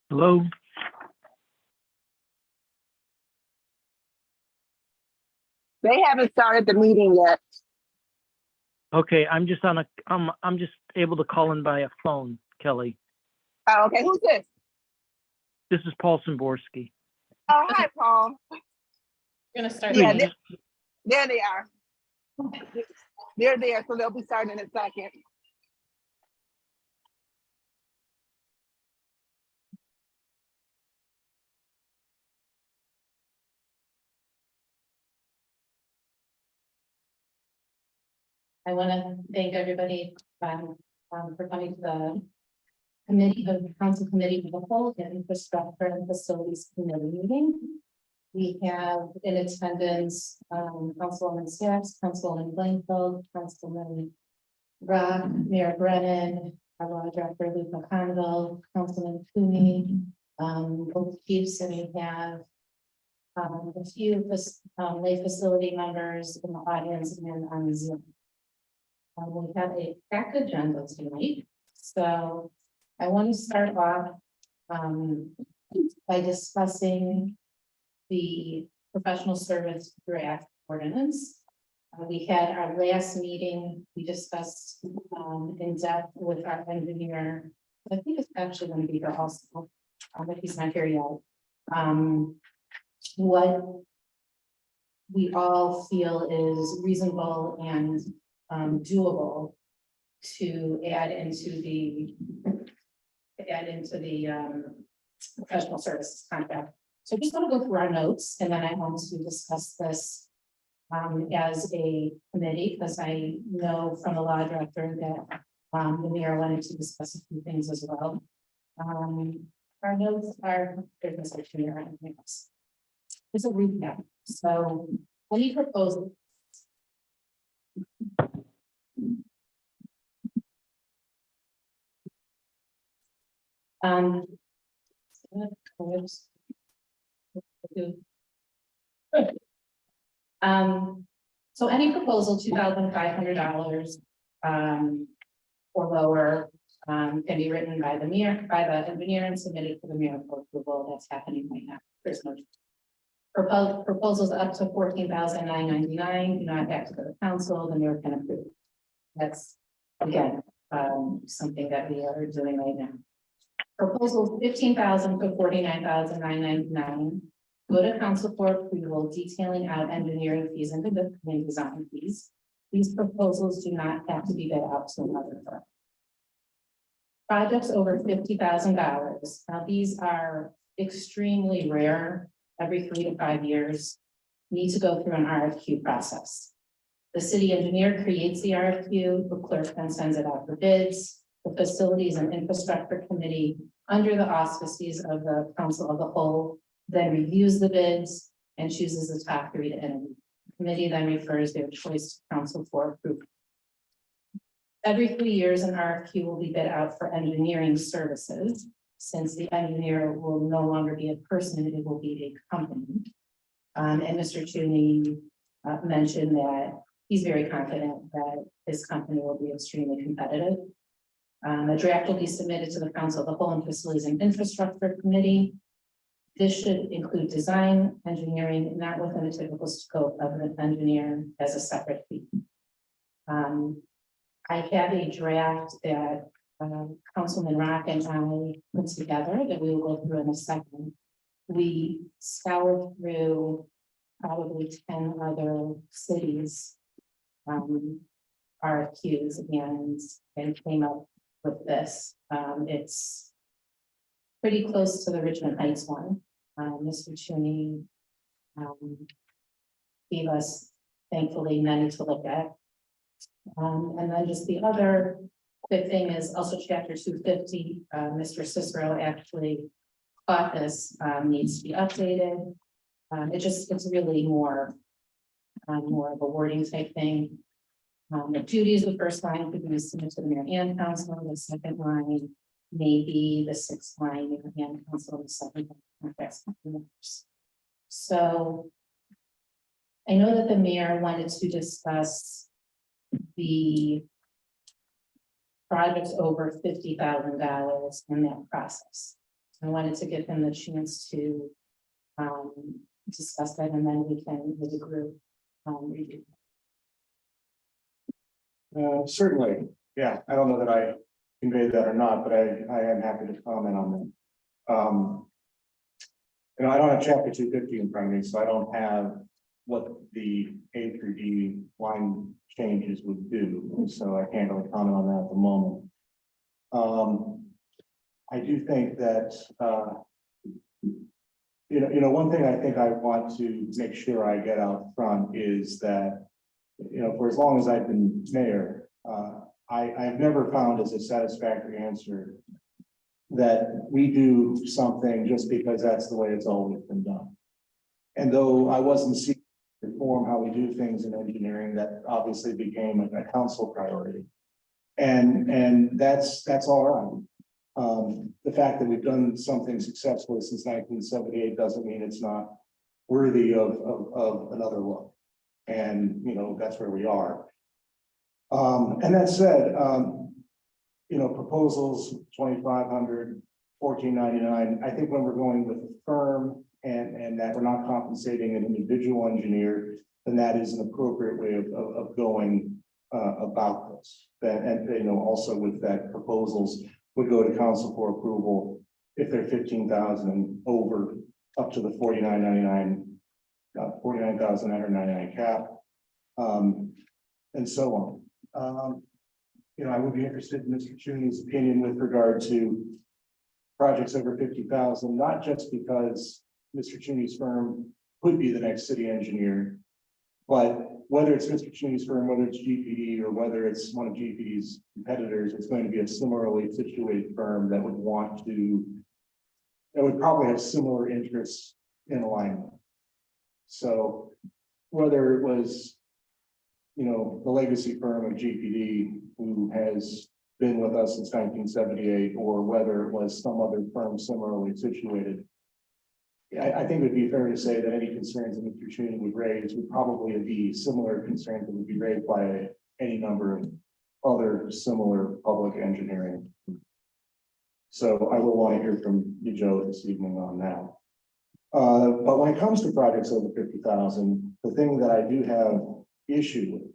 Hello? They haven't started the meeting yet. Okay, I'm just on a, I'm just able to call in by a phone, Kelly. Oh, okay, who's this? This is Paul Simborski. Oh, hi, Paul. Gonna start. Yeah, the they- meeting. There they are. They're there, so they'll be starting in a second. I want to thank everybody for coming to the committee, the council committee for the whole and infrastructure and facilities committee meeting. We have in attendance, Councilwoman Sacks, Councilwoman Blankfeld, Councilman Rock, Mayor Brennan, our law director Luca Condell, Councilman Cooney, both chiefs, and we have a few lay facility members in the audience and on Zoom. We have a packed agenda tonight, so I want to start off by discussing the professional service draft ordinance. We had our last meeting, we discussed in depth with our engineer. I think it's actually going to be here also, but he's not here yet. What we all feel is reasonable and doable to add into the professional services contract. So I just want to go through our notes, and then I want to discuss this as a committee, because I know from the law director that the mayor wanted to discuss a few things as well. Our notes are, there's no section here or anything else. It's a recap. So any proposals? So any proposal $2,500 or lower can be written by the mayor, by the engineer, and submitted to the mayor for approval. That's happening right now. There's no proposals up to $14,999 do not have to go to council. The mayor can approve. That's again something that we are doing right now. Proposals 15,000 to 49,999 go to council for approval, detailing out engineering fees and design fees. These proposals do not have to be bid out to another firm. Projects over $50,000. Now these are extremely rare. Every 3 to 5 years, need to go through an RFQ process. The city engineer creates the RFQ, the clerk then sends it out for bids. The facilities and infrastructure committee, under the auspices of the council of the whole, then reviews the bids and chooses the top 3 to interview. The committee then refers their choice to council for approval. Every 3 years, an RFQ will be bid out for engineering services. Since the engineer will no longer be a person, it will be a company. And Mr. Tooney mentioned that he's very confident that his company will be extremely competitive. A draft will be submitted to the council of the whole and facilities and infrastructure committee. This should include design, engineering, not within the typical scope of an engineer as a separate fee. I have a draft that Councilman Rock and I put together that we will go through in a second. We scoured through probably 10 other cities RFQs and came up with this. It's pretty close to the Richmond Heights one. Mr. Tooney gave us, thankfully, many to look at. And then just the other quick thing is also chapter 250. Mr. Cicero actually thought this needs to be updated. It's really more of a wording type thing. The duties, the first line could be submitted to the mayor and council. The second line may be the 6th line, mayor and council, the 7th line. So I know that the mayor wanted to discuss the projects over $50,000 in that process. I wanted to give him the chance to discuss that, and then we can, with the group, review. Certainly, yeah, I don't know that I conveyed that or not, but I am happy to comment on that. I don't have chapter 250 in front of me, so I don't have what the A through D line changes would do, so I can't really comment on that at the moment. I do think that, one thing I think I want to make sure I get out front is that, for as long as I've been mayor, I've never found as a satisfactory answer that we do something just because that's the way it's always been done. And though I wasn't seeking to reform how we do things in engineering, that obviously became a council priority. And that's all right. The fact that we've done something successfully since 1978 doesn't mean it's not worthy of another look. And, that's where we are. And that said, proposals 2,500, 1,499. I think when we're going with a firm and that we're not compensating an individual engineer, then that is an appropriate way of going about this. And also with that, proposals would go to council for approval if they're 15,000 and over, up to the 49,999, 49,999 cap, and so on. I would be interested in Mr. Cheney's opinion with regard to projects over 50,000, not just because Mr. Cheney's firm could be the next city engineer, but whether it's Mr. Cheney's firm, whether it's GPD or whether it's one of GPD's competitors, it's going to be a similarly situated firm that would probably have similar interests in alignment. So whether it was, the legacy firm of GPD who has been with us since 1978, or whether it was some other firm similarly situated, I think it would be fair to say that any concerns that Mr. Cheney would raise would probably be similar concerns that would be raised by any number of other similar public engineering. So I will want to hear from you, Joe, this evening on that. But when it comes to projects over 50,000, the thing that I do have issue with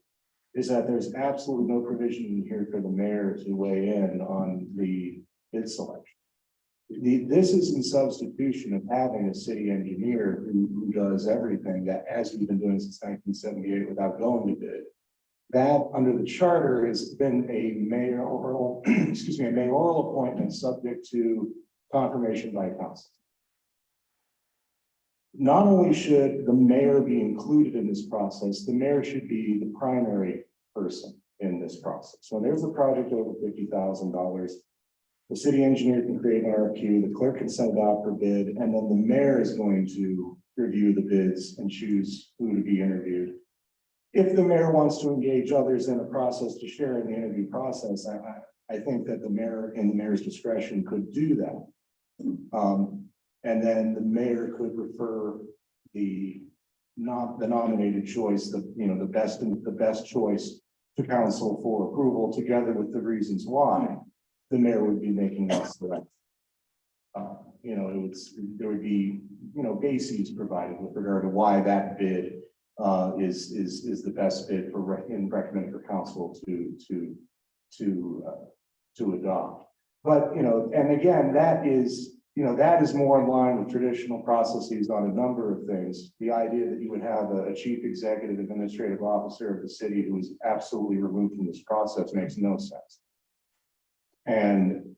is that there's absolutely no provision in here for the mayor to weigh in on the bid selection. This is in substitution of having a city engineer who does everything that, as we've been doing since 1978 without going to bid. That under the charter has been a mayoral, a mayoral appointment subject to confirmation by council. Not only should the mayor be included in this process, the mayor should be the primary person in this process. So there's a project over $50,000. The city engineer can create an RFQ, the clerk can send it out for bid, and then the mayor is going to review the bids and choose who to be interviewed. If the mayor wants to engage others in a process to share in the interview process, I think that the mayor, in the mayor's discretion, could do that. And then the mayor could refer the nominated choice, the best choice to council for approval, together with the reasons why the mayor would be making that select. There would be, bases provided with regard to why that bid is the best bid for recommended for council to adopt. But, and again, that is more in line with traditional processes on a number of things. The idea that you would have a chief executive administrative officer of the city who is absolutely removed from this process makes no sense. And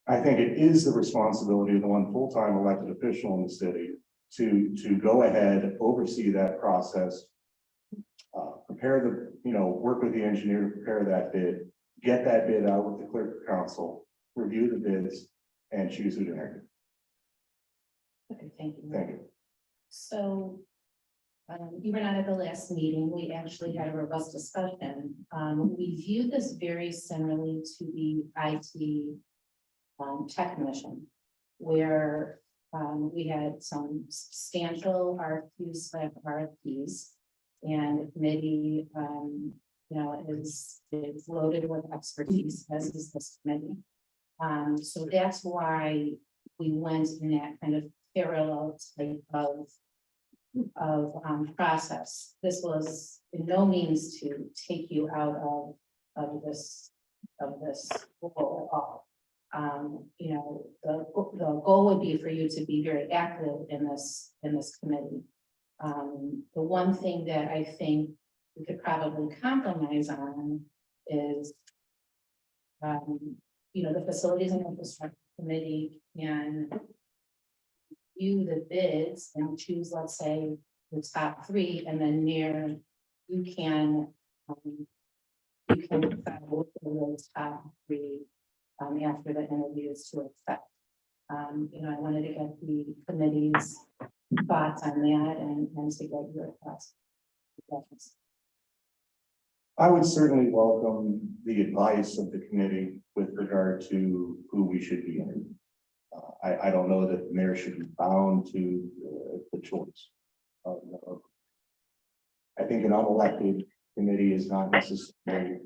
I think it is the responsibility of the one full-time elected official in the city to go ahead, oversee that process, prepare work with the engineer to prepare that bid, get that bid out with the clerk of council, review the bids, and choose who to interview. Okay, thank you. Thank you. So, you were not at the last meeting. We actually had a robust discussion. We view this very similarly to the IT tech commission, where we had some substantial RFQs/RFPs, and the committee, is loaded with expertise, as is this committee. So that's why we went in that kind of parallel type of process. This was in no means to take you out of this role at all. You know, the goal would be for you to be very active in this committee. The one thing that I think we could probably compromise on is, you know, the Facilities and Infrastructure Committee can view the bids and choose, let's say, the top three, and then near, you can decide which of those top three, after the interviews to accept. You know, I wanted to get the committee's thoughts on that and to get your thoughts. I would certainly welcome the advice of the committee with regard to who we should be in. I don't know that the mayor should be bound to the choice. I think an unelected committee is not necessarily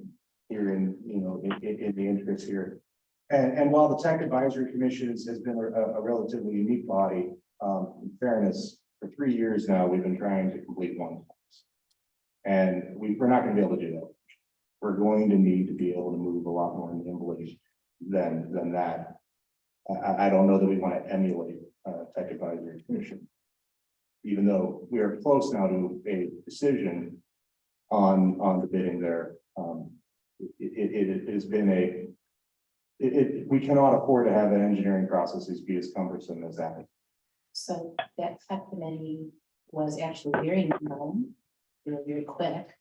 here in, you know, in the interest here. And while the Tech Advisory Commission has been a relatively unique body, in fairness, for 3 years now, we've been trying to complete one. And we're not going to be able to do that. We're going to need to be able to move a lot more nimbly than that. I don't know that we want to emulate Tech Advisory Commission, even though we are close now to a decision on the bidding there. It has been we cannot afford to have the engineering processes be as cumbersome as that. So that subcommittee was actually very known, they were very quick.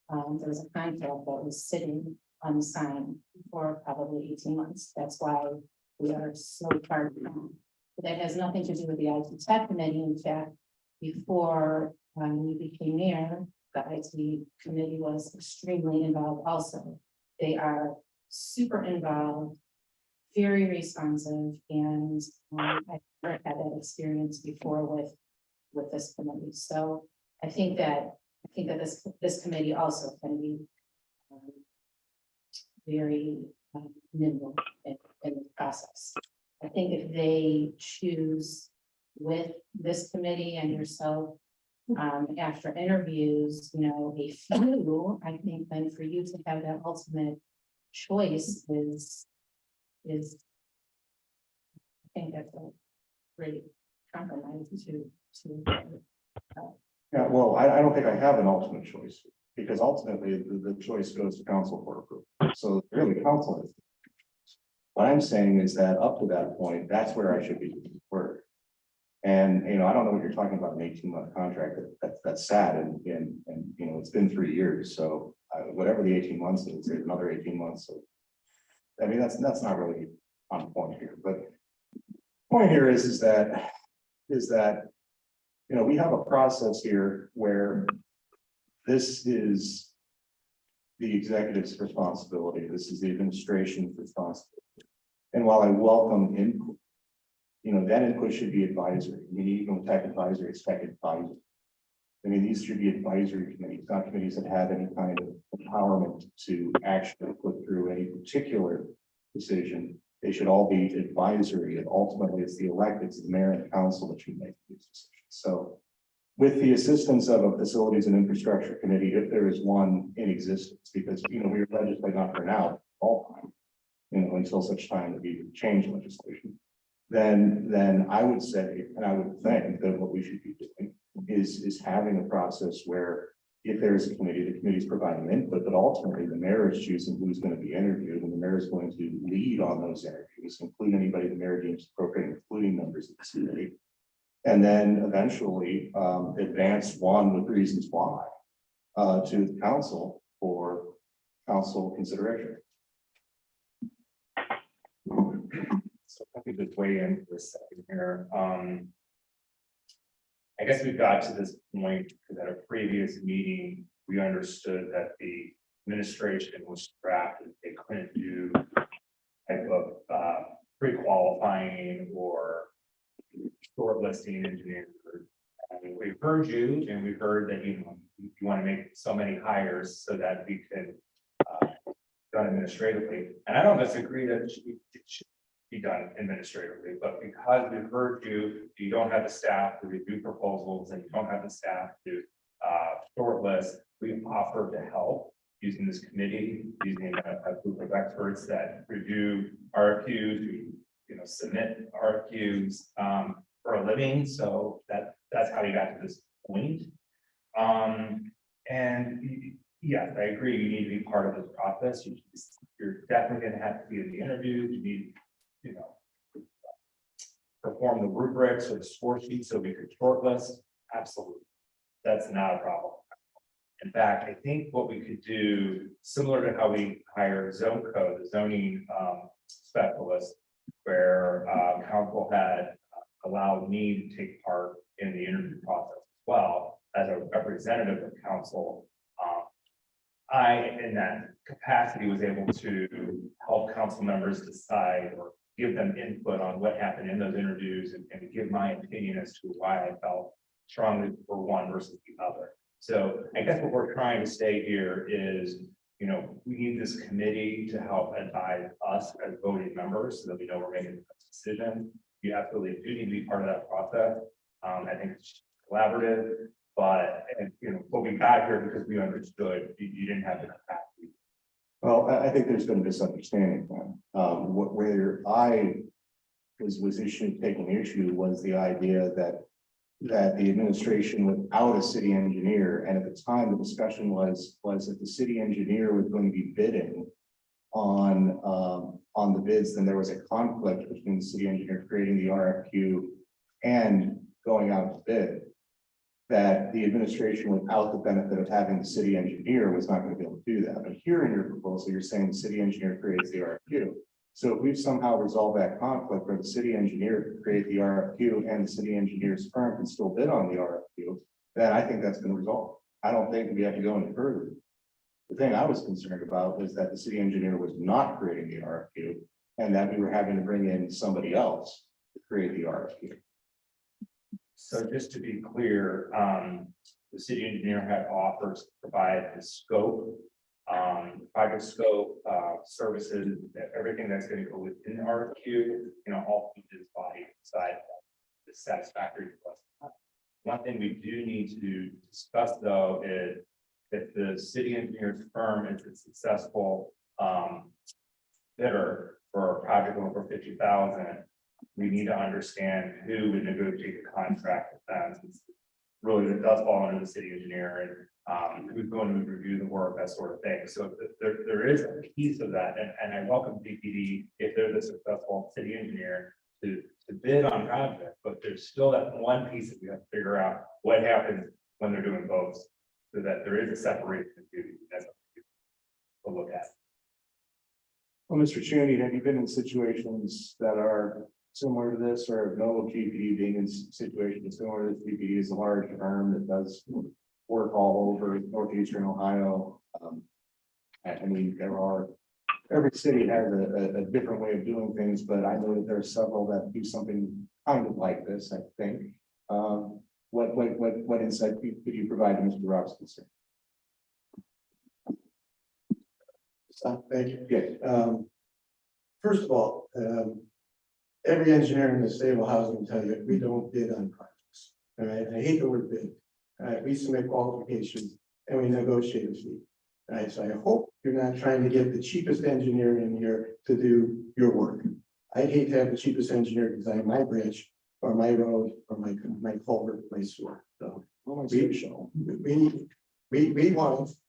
There was a contract that was sitting unsigned for probably 18 months. That's why we are so far behind. But that has nothing to do with the IT tech committee. In fact, before you became mayor, the IT committee was extremely involved also. They are super involved, very responsive, and I've never had that experience before with this committee. So I think that this committee also can be very nimble in the process. I think if they choose with this committee and yourself, after interviews, you know, a few, I think then for you to have that ultimate choice is, I think that's a great compromise to. Yeah, well, I don't think I have an ultimate choice, because ultimately the choice goes to council for approval. So really council is. What I'm saying is that up to that point, that's where I should be doing work. And, you know, I don't know what you're talking about, an 18-month contract, that's sad, and, you know, it's been 3 years, so whatever the 18 months is, there's another 18 months. So, I mean, that's not really on point here, but point here is that, you know, we have a process here where this is the executive's responsibility. This is the administration's responsibility. And while I welcome input, you know, that input should be advisory. I mean, even with tech advisory, it's tech advisory. I mean, these should be advisory committees, not committees that have any kind of empowerment to actually put through any particular decision. They should all be advisory, and ultimately it's the elected, it's the mayor and the council that should make these decisions. So with the assistance of a Facilities and Infrastructure Committee, if there is one in existence, because, you know, we legislate not for now, all time, you know, until such time that we change legislation, then I would say, and I would think that what we should be doing is having a process where if there is a committee, the committee is providing input, but ultimately the mayor is choosing who's going to be interviewed, and the mayor is going to lead on those interviews, include anybody the mayor deems appropriate, including members of the committee. And then eventually advance one with reasons why to the council for council consideration. So I could just weigh in for a second here. I guess we got to this point because at a previous meeting, we understood that the administration was strapped and they couldn't do type of pre-qualifying or shortlisting engineers. And we've heard you, and we've heard that you want to make so many hires so that we can done administratively. And I don't disagree that it should be done administratively, but because we've heard you, you don't have the staff to review proposals and you don't have the staff to shortlist, we've offered to help using this committee, using a group of experts that review RFQs, who, submit RFQs for a living. So that's how you got to this point. And yes, I agree, you need to be part of this process. You're definitely gonna have to be in the interviews, you need, perform the rubrics or the score sheet so we could shortlist. Absolutely. That's not a problem. In fact, I think what we could do, similar to how we hire ZoneCo, the zoning specialist, where council had allowed me to take part in the interview process as well as a representative of council. I, in that capacity, was able to help council members decide or give them input on what happened in those interviews and give my opinion as to why I felt strongly for one versus the other. So I guess what we're trying to say here is, we need this committee to help advise us as voting members so that we know we're making the best decision. You absolutely do need to be part of that process. I think it's collaborative, but what we got here because we understood you didn't have the capacity. Well, I think there's been a misunderstanding then. Where I was taking issue was the idea that the administration without a city engineer, and at the time, the discussion was that the city engineer was going to be bidding on the bids, then there was a conflict between the city engineer creating the RFQ and going out to bid. That the administration, without the benefit of having the city engineer, was not going to be able to do that. But here in your proposal, you're saying the city engineer creates the RFQ. So if we've somehow resolved that conflict where the city engineer could create the RFQ and the city engineer's firm can still bid on the RFQ, then I think that's been resolved. I don't think we have to go any further. The thing I was concerned about was that the city engineer was not creating the RFQ and that we were having to bring in somebody else to create the RFQ. So just to be clear, the city engineer had offers to provide the scope, project scope, services, everything that's going to go within the RFQ, all pieces body side is satisfactory to us. One thing we do need to discuss though is if the city engineer's firm is a successful bidder for a project over 50,000. We need to understand who would negotiate the contract with them. Really, it does fall under the city engineer and who's going to review the work, that sort of thing. So there is a piece of that, and I welcome DPD if they're the successful city engineer to bid on projects, but there's still that one piece that we have to figure out what happens when they're doing both, so that there is a separation of duties. That's what we'll look at. Well, Mr. Cheney, have you been in situations that are similar to this, or no GPD being in situations similar to this? GPD is a large firm that does work all over northeastern Ohio. I mean, every city has a different way of doing things, but I know that there are several that do something kind of like this, I think. What insight could you provide to Mr. Robson? Thank you. Yes. First of all, every engineer in the state of Ohio will tell you, we don't bid on projects. All right, I hate the word bid. All right, we submit qualifications and we negotiate a fee. All right, so I hope you're not trying to get the cheapest engineer in here to do your work. I'd hate to have the cheapest engineer design my bridge or my road or my culvert, my sewer. So we want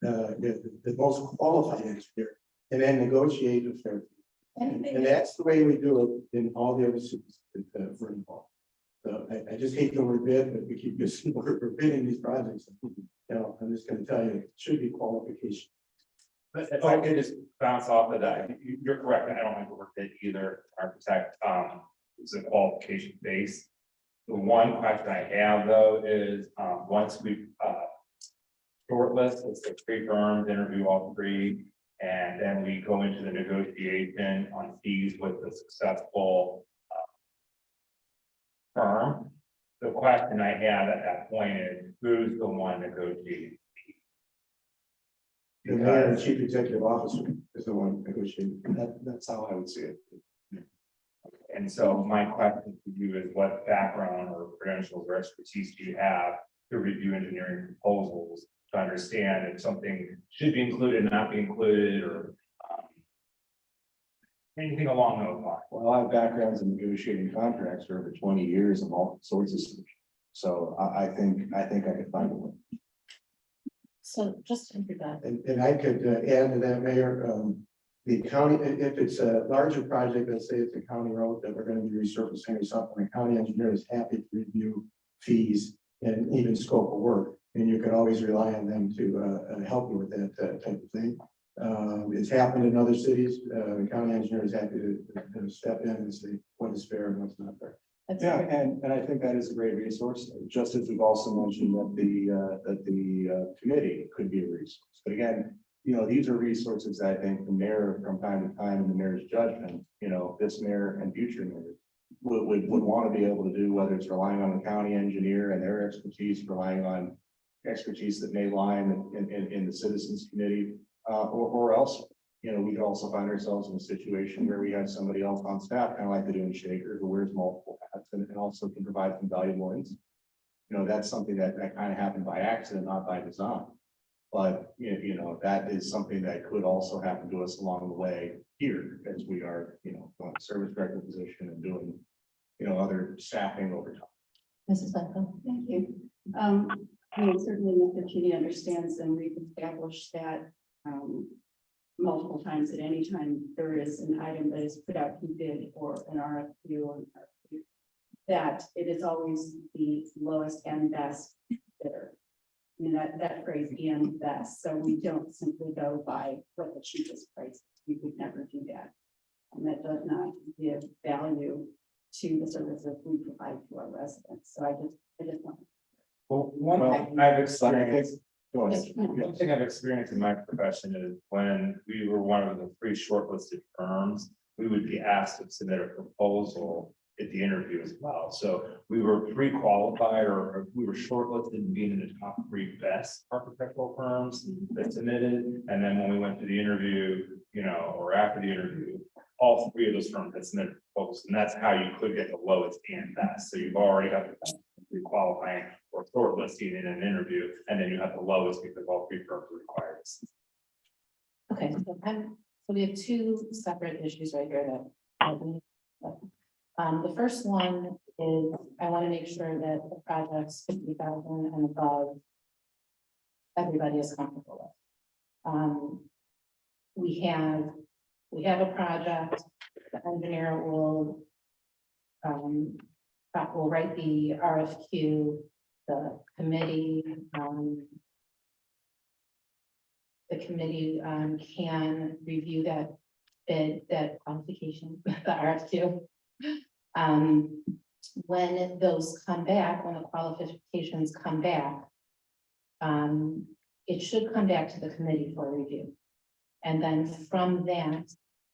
the most qualified engineer and then negotiate a fair fee. And that's the way we do it in all the other cities that we're involved. So I just hate the word bid, but we keep using the word for bidding these projects. I'm just gonna tell you, it should be qualification. But if I could just bounce off of that, you're correct. I don't like the word bid either. Architect, it's a qualification base. The one question I have though is, once we shortlist, let's say 3 firms, interview all 3. And then we go into the negotiation on fees with the successful firm. The question I have at that point is, who's the one negotiating? The mayor and chief executive officer is the one negotiating. That's how I would see it. And so my question to you is what background or credentials or expertise do you have to review engineering proposals? To understand if something should be included, not be included, or anything along those lines. Well, I have backgrounds in negotiating contracts for over 20 years of all sorts of solutions. So I think I could find a way. So just to that, And I could add to that, Mayor, the county, if it's a larger project, let's say it's a county road that we're gonna be resurfacing or something, the county engineer is happy to review fees and even scope of work. And you can always rely on them to help you with that type of thing. It's happened in other cities. The county engineer is happy to step in and say what is fair and what's not fair. that's Yeah, great. and I think that is a great resource, just as we've also mentioned that the committee could be a resource. But again, you know, these are resources that I think the mayor from time to time in the mayor's judgment, you know, this mayor and future mayors would want to be able to do, whether it's relying on the county engineer and their expertise, relying on expertise that may lie in the citizens committee, or else. You know, we could also find ourselves in a situation where we have somebody else on staff, kind of like they do in Shaker, who wears multiple hats and also can provide some valuable insight. You know, that's something that kind of happened by accident, not by design. But, you know, that is something that could also happen to us along the way here as we are, you know, going to service director position and doing, you know, other staffing over time. Mrs. Blanco? Thank you. Certainly Mr. Cheney understands and we've established that multiple times at any time there is an item that is put out to bid or an RFQ or an RFQ, that it is always the lowest and best bidder. I mean, that phrase and best, so we don't simply go by what the cheapest price is. We would never do that. And that does not give value to the services we provide to our residents. So I just want. Well, one thing I've experienced, Go ahead. one thing I've experienced in my profession is when we were one of the 3 shortlisted firms, we would be asked to submit a proposal at the interview as well. So we were pre-qualified or we were shortlisted in being in the top 3 best architectural firms that submitted. And then when we went to the interview, you know, or after the interview, all 3 of those firms had submitted proposals, and that's how you could get the lowest and best. So you've already got the pre-qualifying or shortlisting in an interview, and then you have the lowest because all 3 firms are required. Okay, so we have 2 separate issues right here that. The first one is, I want to make sure that the project's 50,000 and above. Everybody is comfortable with. We have a project, the engineer will. Will write the RFQ, the committee. The committee can review that bid, that qualification, the RFQ. When those come back, when the qualifications come back, it should come back to the committee for review. And then from that,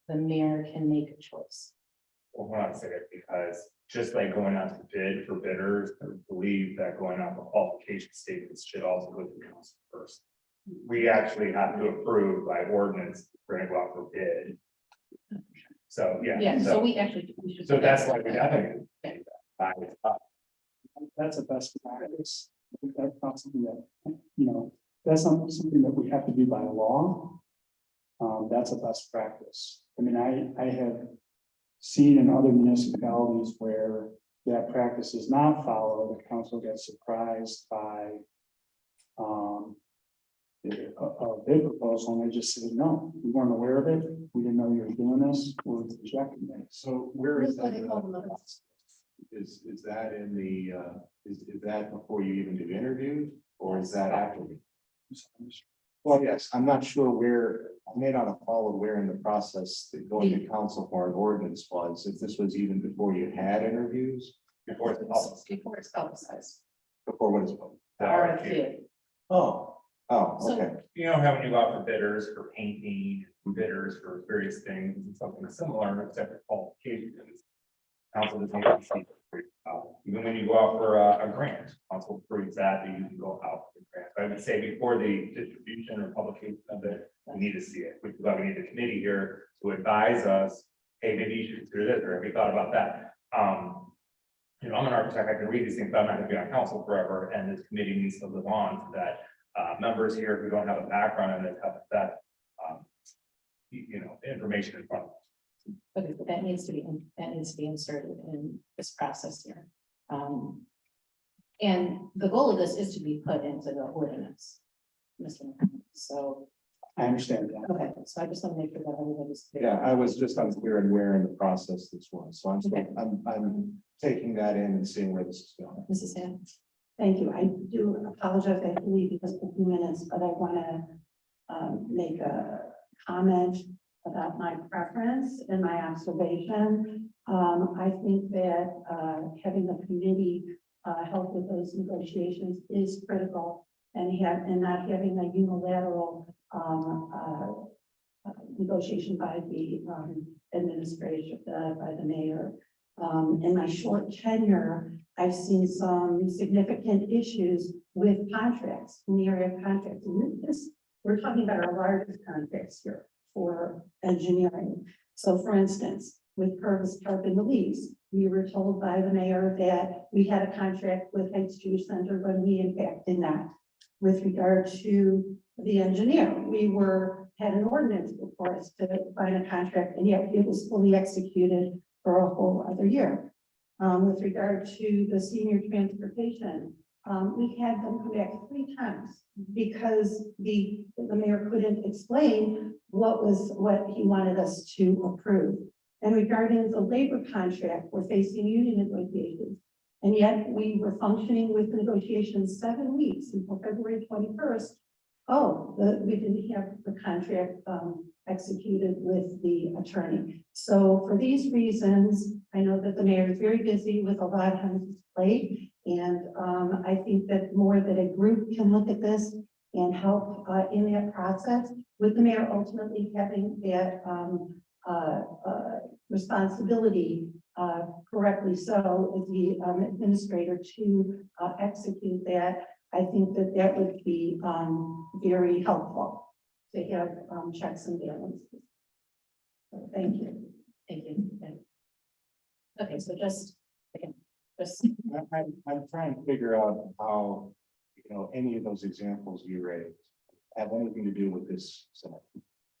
the mayor can make a choice. Well, we're not saying it because just like going out to bid for bidders, I believe that going out the qualification statements should also go to the council first. We actually have to approve by ordinance, we're gonna go out for bid. So, yeah. Yeah, so we should. So that's why we have it. That's a best practice. I think that's not something that, you know, that's not something that we have to do by law. That's a best practice. I mean, I have seen in other municipalities where that practice is not followed, the council gets surprised by a bid proposal, and they just say, no, we weren't aware of it. We didn't know you were doing this. We're rejecting it. So where is That's that? what I call them. Is that in the, is that before you even do interviews, or is that after? Well, yes, I'm not sure where, I may not have followed where in the process that going to council for an ordinance was, if this was even before you had interviews, Before it's published. Before it's publicized. before what is called? The RFQ. Oh, So- okay. You know how when you go out for bidders for painting, bidders for various things, it's something similar, except for qualifications. Council doesn't need to see. Even when you go out for a grant, council approves that, you can go out for the grant. I would say before the distribution or publication of it, we need to see it. We need the committee here to advise us hey, maybe you should consider this, or have you thought about that? You know, I'm an architect, I can read these things, but I'm not gonna be on council forever, and this committee needs to live on so that members here who don't have a background in it have that, information in front of them. Okay, but that needs to be inserted in this process here. And the goal of this is to be put into the ordinance. Mr. McConnell. So, I understand that. okay, so I just want to make sure that everybody's clear. Yeah, I was just unclear on where in the process this was, so Okay. I'm taking that in and seeing where this is going. Mrs. Hand, Thank you. I do apologize, I have to leave because of a few minutes, but I want to make a comment about my preference and my observation. I think that having the committee help with those negotiations is critical, and not having a unilateral negotiation by the administration, by the mayor. In my short tenure, I've seen some significant issues with contracts, in the area of contracts. And this, we're talking about our largest contracts here for engineering. So for instance, with Purvis Park and the lease, we were told by the mayor that we had a contract with Heights Jewish Center, when we in fact did not. With regard to the engineer, we had an ordinance before us to find a contract, and yet it was fully executed for a whole other year. With regard to the senior transportation, we had them come back 3 times because the mayor couldn't explain what he wanted us to approve. And regarding the labor contract, we're facing union negotiations. And yet we were functioning with negotiations 7 weeks until February 21st. We didn't have the contract executed with the attorney. So for these reasons, I know that the mayor is very busy with a lot on his plate. And I think that more that a group can look at this and help in that process, with the mayor ultimately having that responsibility, correctly so, as the administrator to execute that. I think that that would be very helpful to have checks and balances. So, thank you. thank you. Okay, so just, again, just, I'm trying to figure out how, any of those examples you raised have anything to do with this. So,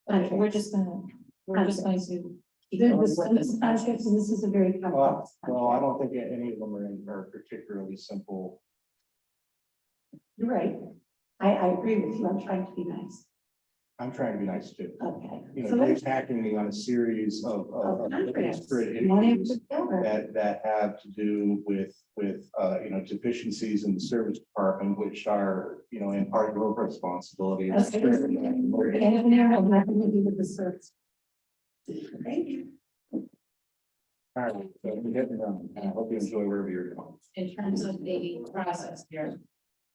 we're just going to. keep There's going with some this contracts, and this is a very complex. well, I don't think any of them are particularly simple. You're right. I agree with you. I'm trying to be nice. I'm trying to be nice too. Okay. You're So let's- attacking me on a series of contracts. disparate One issues after the other. that have to do with deficiencies in the service department, which are, in part of your responsibility. Okay. Engineer has nothing to do with the service. Thank you. All right, so we're getting done. I hope you enjoy wherever you're going. in terms of the process here,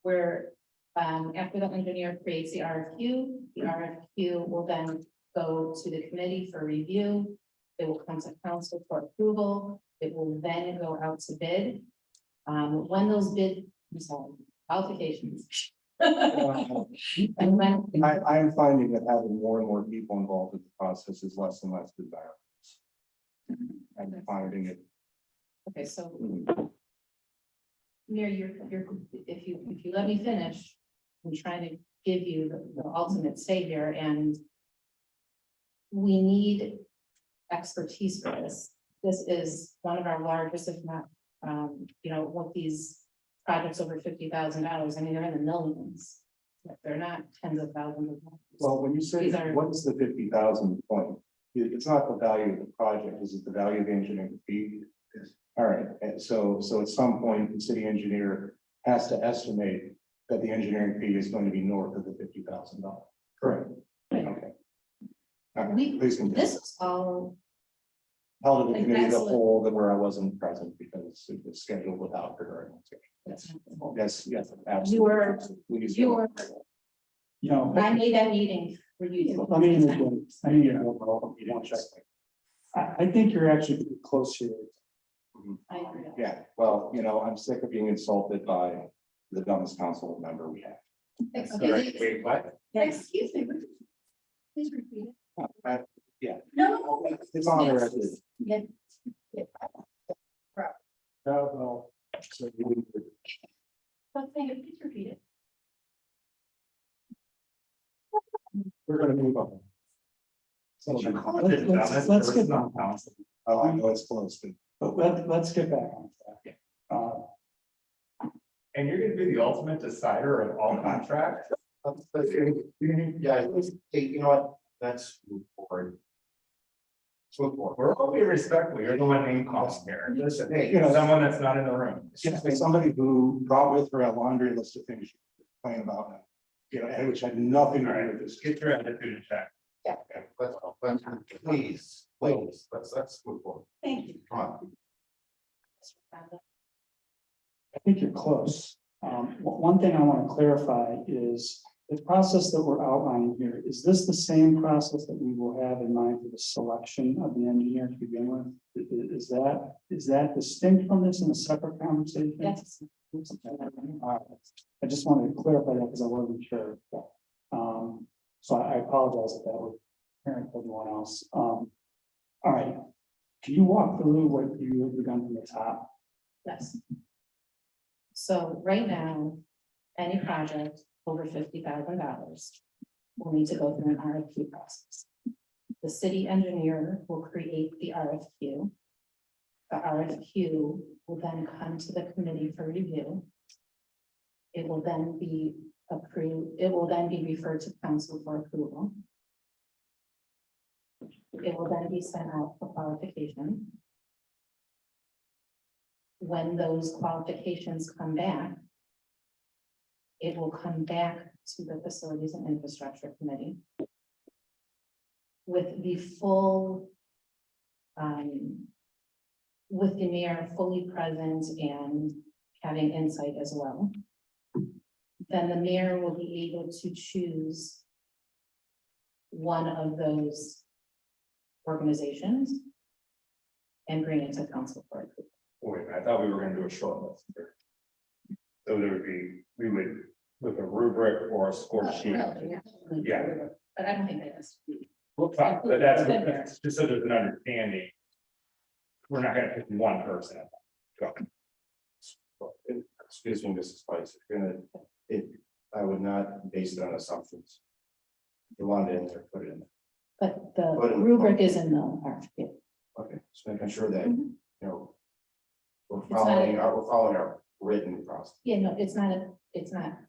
where after the engineer creates the RFQ will then go to the committee for review. It will come to council for approval. It will then go out to bid. When those qualifications. And when, I'm finding that having more and more people involved in the process is less and less desirable. I'm finding it. okay, so Mayor, if you let me finish, I'm trying to give you the ultimate say here, and we need expertise for this. This is one of our largest, if not, with these projects over $50,000. I mean, they're in the millions. They're not tens of thousands of dollars. Well, when you say, These are- what's the 50,000 point? It's not the value of the project, is it the value of the engineering fee? Yes. All right, and so at some point, the city engineer has to estimate that the engineering fee is going to be north of the $50,000. Correct. Okay. All right, We- please continue. This is all, Held in the An committee of the excellent- whole that where I wasn't present because it was scheduled without her. that's not the whole. Yes, absolutely. You were- Please. You were, You I made that meeting for you. let me, I think you're actually pretty close here. I agree. Yeah, well, I'm sick of being insulted by the dumbest council member we have. Okay, Wait, what? Excuse me. Please repeat it. No. It's on the record. Yeah. No, so we- But thank you, please repeat it. we're gonna move on. So, Let's get on. oh, I know it's close, but Let's get back on track. And you're gonna be the ultimate decider of all contracts? Yeah, hey, you know what, that's move forward. Let's move forward. We're all being respectful, you're the one name calling here. Listen, hey, You know, someone that's not in the room. it's just like somebody who brought with her a laundry list of things she was complaining about. You know, and which had nothing to do with this. Get your attitude in check. let's, please, let's move forward. Thank you. Come on. I think you're close. One thing I want to clarify is the process that we're outlining here, is this the same process that we will have in mind for the selection of the engineer to begin with? Is that distinct from this in a separate conversation? Yes. All right. I just wanted to clarify that because I wasn't sure. So I apologize if that was apparent to everyone else. All right. Can you walk through what you have begun from the top? Yes. So right now, any project over $50,000 will need to go through an RFQ process. The city engineer will create the RFQ. The RFQ will then come to the committee for review. It will then be approved, it will then be referred to council for approval. It will then be sent out for qualification. When those qualifications come back, it will come back to the Facilities and Infrastructure Committee with the full, with the mayor fully present and having insight as well. Then the mayor will be able to choose one of those organizations and bring it to council for approval. Wait, I thought we were gonna do a short list here. So there would be, we would, with a rubric or a score sheet. Yeah. But I don't think that has to be. Well, fine, but that's just so there's an understanding. We're not gonna pick one person. Excuse me, Mrs. Spice, if you're gonna, I would not base it on assumptions. If you want it in there, put it in there. But the rubric is in the RFQ. Okay, just making sure that, Mhm. you know. We're It's not- following our written process. Yeah, no, it's not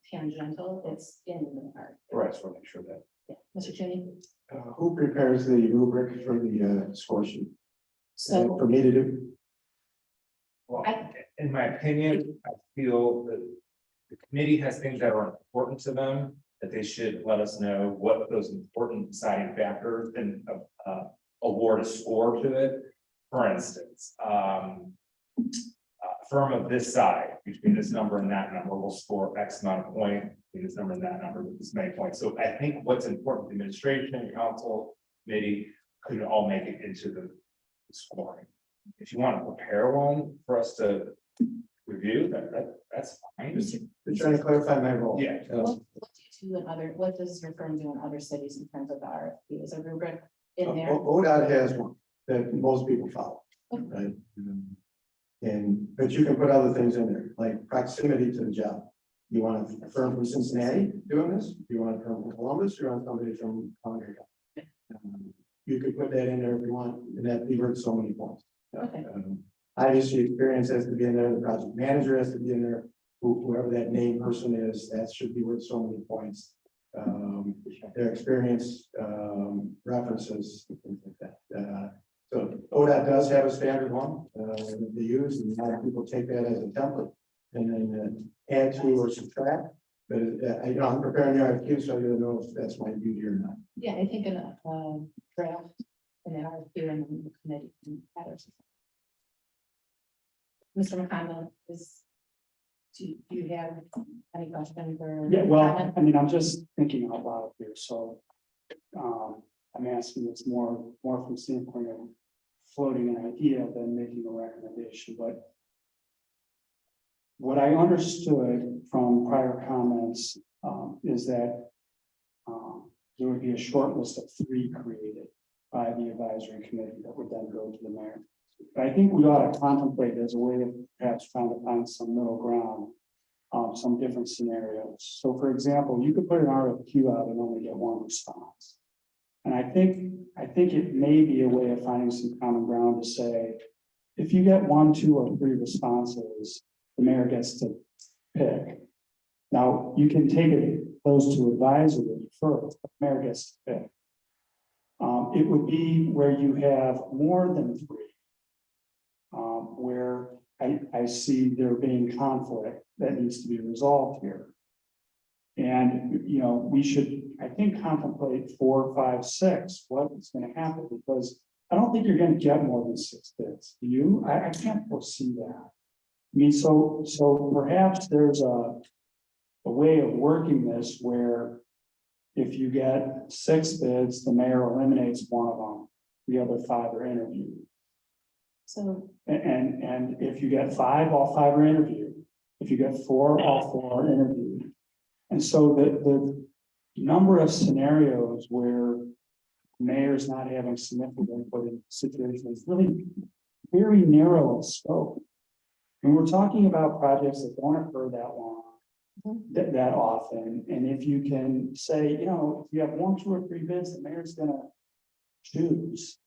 tangential, it's in the RFQ. Right, so make sure that. Yeah, Mr. Cheney, Who prepares the rubric for the score sheet? Is that so for me to do? Well, in my opinion, I feel that the committee has things that are important to them, that they should let us know what those important deciding factors and award a score to it. For instance, a firm of this size, between this number and that number, will score X amount of points, between this number and that number, with this many points. So I think what's important, the administration, council, committee, could all make it into the scoring. If you want to prepare one for us to review, that's fine. I'm trying to clarify my role. Yeah. what do you do in other, what does your firm do in other cities in terms of the RFQ? Is a rubric in there? ODOT has one that most people follow, right? And, but you can put other things in there, like proximity to the job. You want a firm from Cincinnati doing this? You want a firm from Columbus? You want somebody from Concord? You could put that in there if you want, and that be worth so many points. Okay. Obviously, experience has to be in there, the project manager has to be in there, whoever that named person is, that should be worth so many points. Their experience, references, things like that. So ODOT does have a standard one, that they use, and a lot of people take that as a template and then add to or subtract. But, I'm preparing the RFQ, so I don't know if that's my duty or not. Yeah, I think in a draft, in the RFQ and then the committee can add or something. Mr. McConnell, do you have any questions or? Yeah, well, comment? I mean, I'm just thinking out loud here, so. I'm asking this more from the standpoint of floating an idea than making a recommendation, but. What I understood from prior comments, is that. There would be a short list of 3 created. by the advisory committee that would then go to the mayor. But I think we ought to contemplate as a way of perhaps trying to find some middle ground, some different scenarios. So for example, you could put an RFQ out and only get one response. And I think it may be a way of finding some common ground to say, if you get 1, 2, or 3 responses, the mayor gets to pick. Now, you can take it close to advisory first, the mayor gets to pick. It would be where you have more than 3. Where I see there being conflict that needs to be resolved here. And, you know, we should, I think, contemplate 4, 5, 6, what is going to happen, because I don't think you're going to get more than 6 bids. Do you? I can't foresee that. I mean, so perhaps there's a way of working this where if you get 6 bids, the mayor eliminates one of them, the other 5 are interviewed. So And if you get 5, all 5 are interviewed. If you get 4, all 4 are interviewed. And so the number of scenarios where mayor's not having significant input in situations is really very narrow in scope. And we're talking about projects that don't occur that long, that often. And if you can say, you know, if you have 1, 2, or 3 bids, the mayor's gonna choose,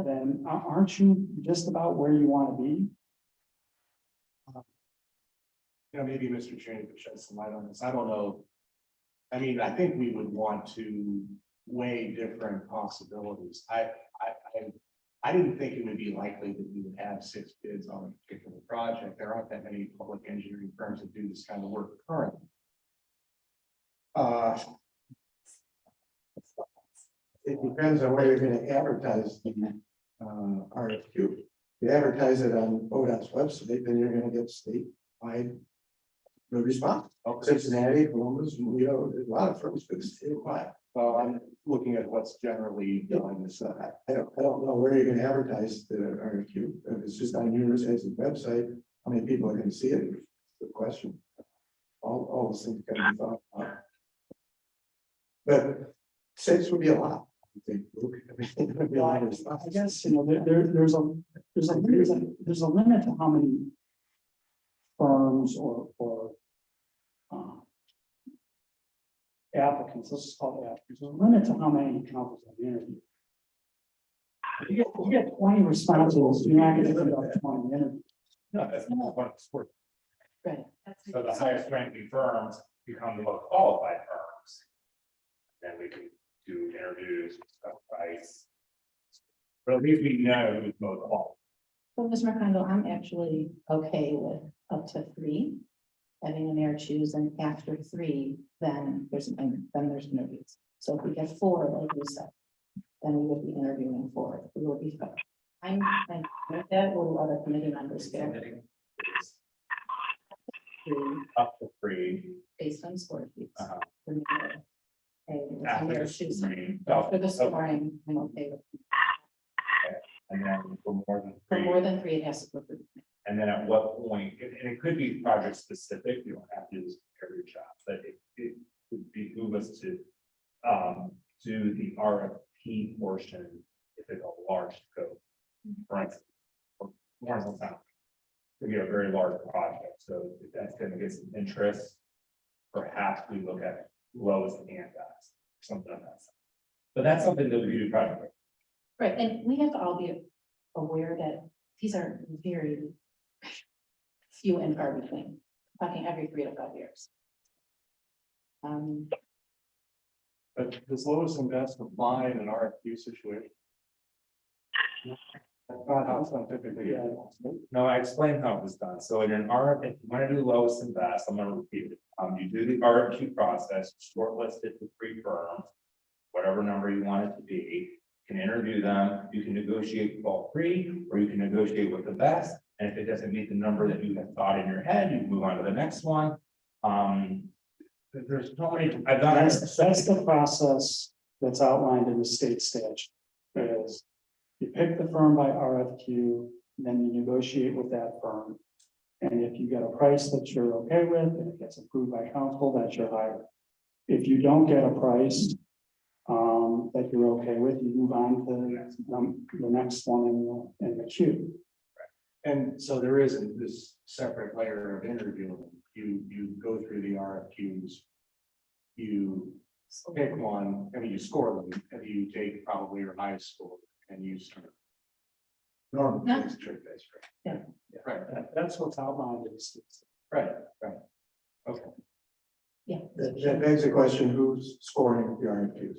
then aren't you just about where you want to be? You know, maybe Mr. Cheney could shed some light on this. I don't know. I mean, I think we would want to weigh different possibilities. I didn't think it would be likely that we would have 6 bids on a particular project. There aren't that many public engineering firms that do this kind of work currently. It depends on where you're gonna advertise the RFQ. You advertise it on ODOT's website, then you're gonna get statewide response. Cincinnati, Columbus, you know, there's a lot of firms that statewide. Well, I'm looking at what's generally done. So I don't know where you're gonna advertise the RFQ. If it's just on your website, how many people are gonna see it? Good question. All those things gotta be thought about. But 6 would be a lot. I think. It would be a lot of I responses. guess, you know, there's a limit to how many firms or applicants, let's just call it applicants, there's a limit to how many councils on the interview. You get 20 responses, you're not gonna get up 20 interviews. No, that's not what it's for. right. So the highest ranking firms become the most qualified firms. Then we can do interviews, stuff, price. But at least we know who's most qualified. So, Ms. Mercando, I'm actually okay with up to 3, having the mayor choose, and after 3, then there's interviews. So if we get 4, like you said, then we would be interviewing 4. We will be fine. I'm with that. What do other committee members get? 3 Up to 3. based on score sheets. Uh-huh. For me, okay, with the After mayor the choosing. three. After the scoring, I'm okay with. And then for more than For 3. more than 3, it has to go through. And then at what point, and it could be project specific, you don't have to do this for every job, but it would behoove us to do the RFP portion if it's a large scope. For instance, for Lawrence Town, could be a very large project, so if that's gonna get some interest, perhaps we look at lowest and best, something like that. But that's something that we do project. Right, and we have to all be aware that these are very few and far between, talking every 3 to 5 years. But does lowest and best apply in an RFQ situation? That's not how it's done typically. No, I explained how it was done. So in an RFP, if you want to do lowest and best, I'm gonna repeat it. You do the RFQ process, shortlist it to 3 firms, whatever number you want it to be. You can interview them, you can negotiate with all 3, or you can negotiate with the best. And if it doesn't meet the number that you have thought in your head, you can move on to the next one. There's so many, I've done. That's the process that's outlined in the state statute. Is you pick the firm by RFQ, then you negotiate with that firm. And if you get a price that you're okay with, and it gets approved by council, that's your hire. If you don't get a price, that you're okay with, you move on to the next one in the queue. And so there isn't this separate layer of interviewing. You go through the RFQs. You pick one, I mean, you score them, and you take probably your highest score and you start. Normal. Yeah. That's true, that's right. Yeah. Right, That's what's outlined in this. right, right. Okay. Yeah. That begs the question, who's scoring the RFQs?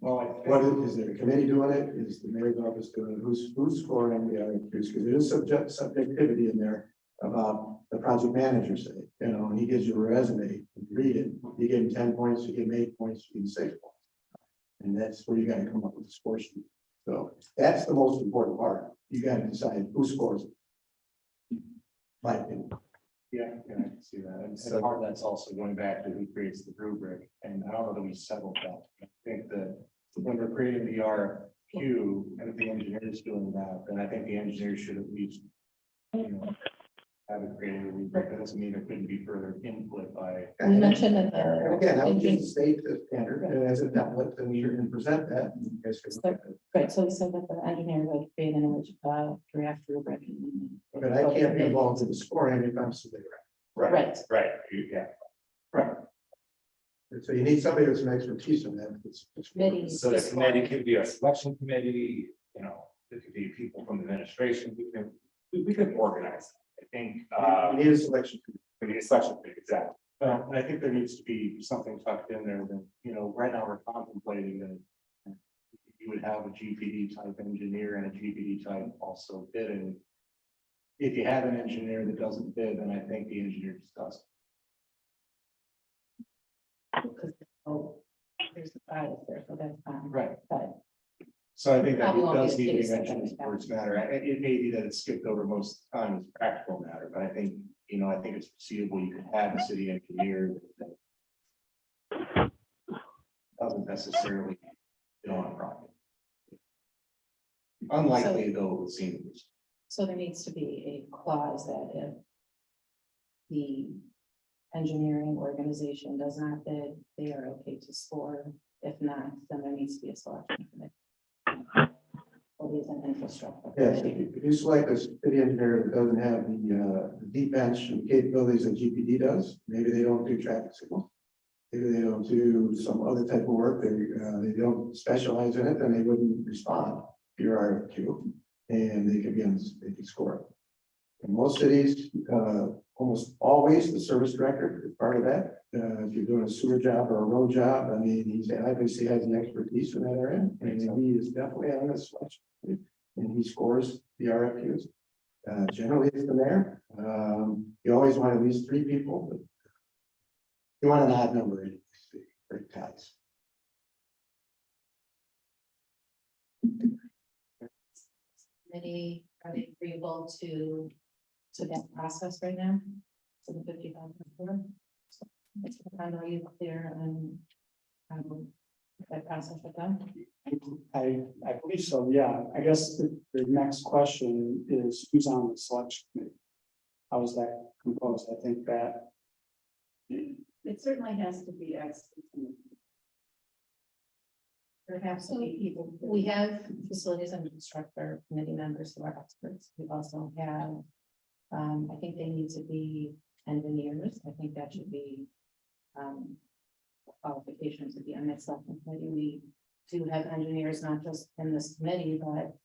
Well, What is there a committee doing it? Is the mayor's office doing it? Who's scoring the RFQs? Because there is subjectivity in there about the project manager say, you know, and he gives you a resume, you read it, you give him 10 points, you give him 8 points, you give him 6 points. And that's where you gotta come up with the score sheet. So that's the most important part. You gotta decide who scores it. My opinion. yeah, I can see that. And part of that's also going back to who creates the rubric. And I don't know that we settled that. I think that when we're creating the RFQ, and if the engineer is doing that, then I think the engineer should at least, you know, have it created a rubric. That doesn't mean there couldn't be further input by. We mentioned that And the. again, I would just state the standard as a template, and you're gonna present that. And you guys can look at it. Right, so we said that the engineer would create an image, draft rubric. But I can't be involved in the scoring if I'm submitting. Right, Right, yeah. Right. And so you need somebody with some expertise in that. Committee. So the committee could be a selection committee, you know, it could be people from the administration, we could organize. I think, You need a selection. we need a selection committee, exactly. Well, and I think there needs to be something tucked in there that, you know, right now we're contemplating that you would have a GPD type engineer and a GPD type also bidding. If you have an engineer that doesn't bid, then I think the engineer just does. oh, there's the bias there, so that's fine. Right. But So I think that Probably it won't be does the need to be case that mentioned as that- words matter. It may be that it's skipped over most of the time as a practical matter, but I think, you know, I think it's foreseeable you could have a city engineer that doesn't necessarily get on a project. Unlikely though, it would seem. So there needs to be a clause that if the engineering organization does not bid, they are okay to score. If not, then there needs to be a selection committee. Or is an infrastructure. Yes, committee. if you select a city engineer that doesn't have the deep bench and capabilities that GPD does, maybe they don't do traffic signals. Maybe they don't do some other type of work, they don't specialize in it, then they wouldn't respond to your RFQ. And they could be on, they could score. In most cities, almost always the service director is part of that. If you're doing a sewer job or a road job, I mean, he's obviously has the expertise in that area, and he is definitely on this selection. And he scores the RFQs. Generally, it's the mayor. You always want at least 3 people, but you want an odd number, anyways, to break ties. Committee, are they agreeable to that process right now? So the 50,000. I know you clear on that process with them. I believe so, yeah. I guess the next question is who's on the selection committee? How is that composed? I think that, It certainly has to be experts. There have to be people, we have facilities and infrastructure committee members who are experts. We also have, I think they need to be engineers. I think that should be qualifications to be on that selection committee. We do have engineers, not just in this committee, but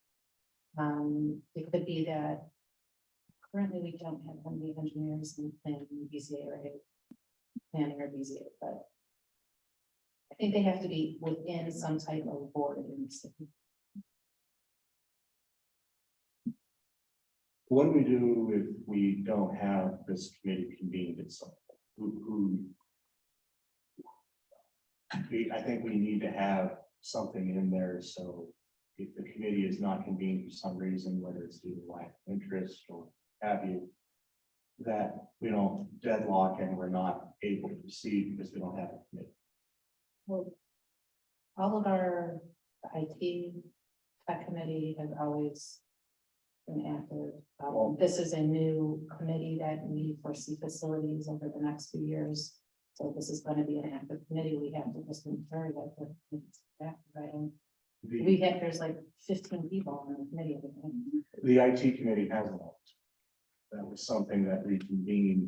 it could be that currently we don't have any engineers in BZA or planning or BZA, but I think they have to be within some type of board in the city. What do we do if we don't have this committee convened at some point? I think we need to have something in there, so if the committee is not convened for some reason, whether it's due to lack of interest or have you, that we don't deadlock and we're not able to proceed because we don't have a committee. Well, all of our IT tech committee has always been active. This is a new committee that we foresee facilities over the next few years. So this is gonna be an active committee, we have to just ensure that the committee's active, right? And we have, there's like 15 people on the committee. I think. The IT committee hasn't. That was something that reconvened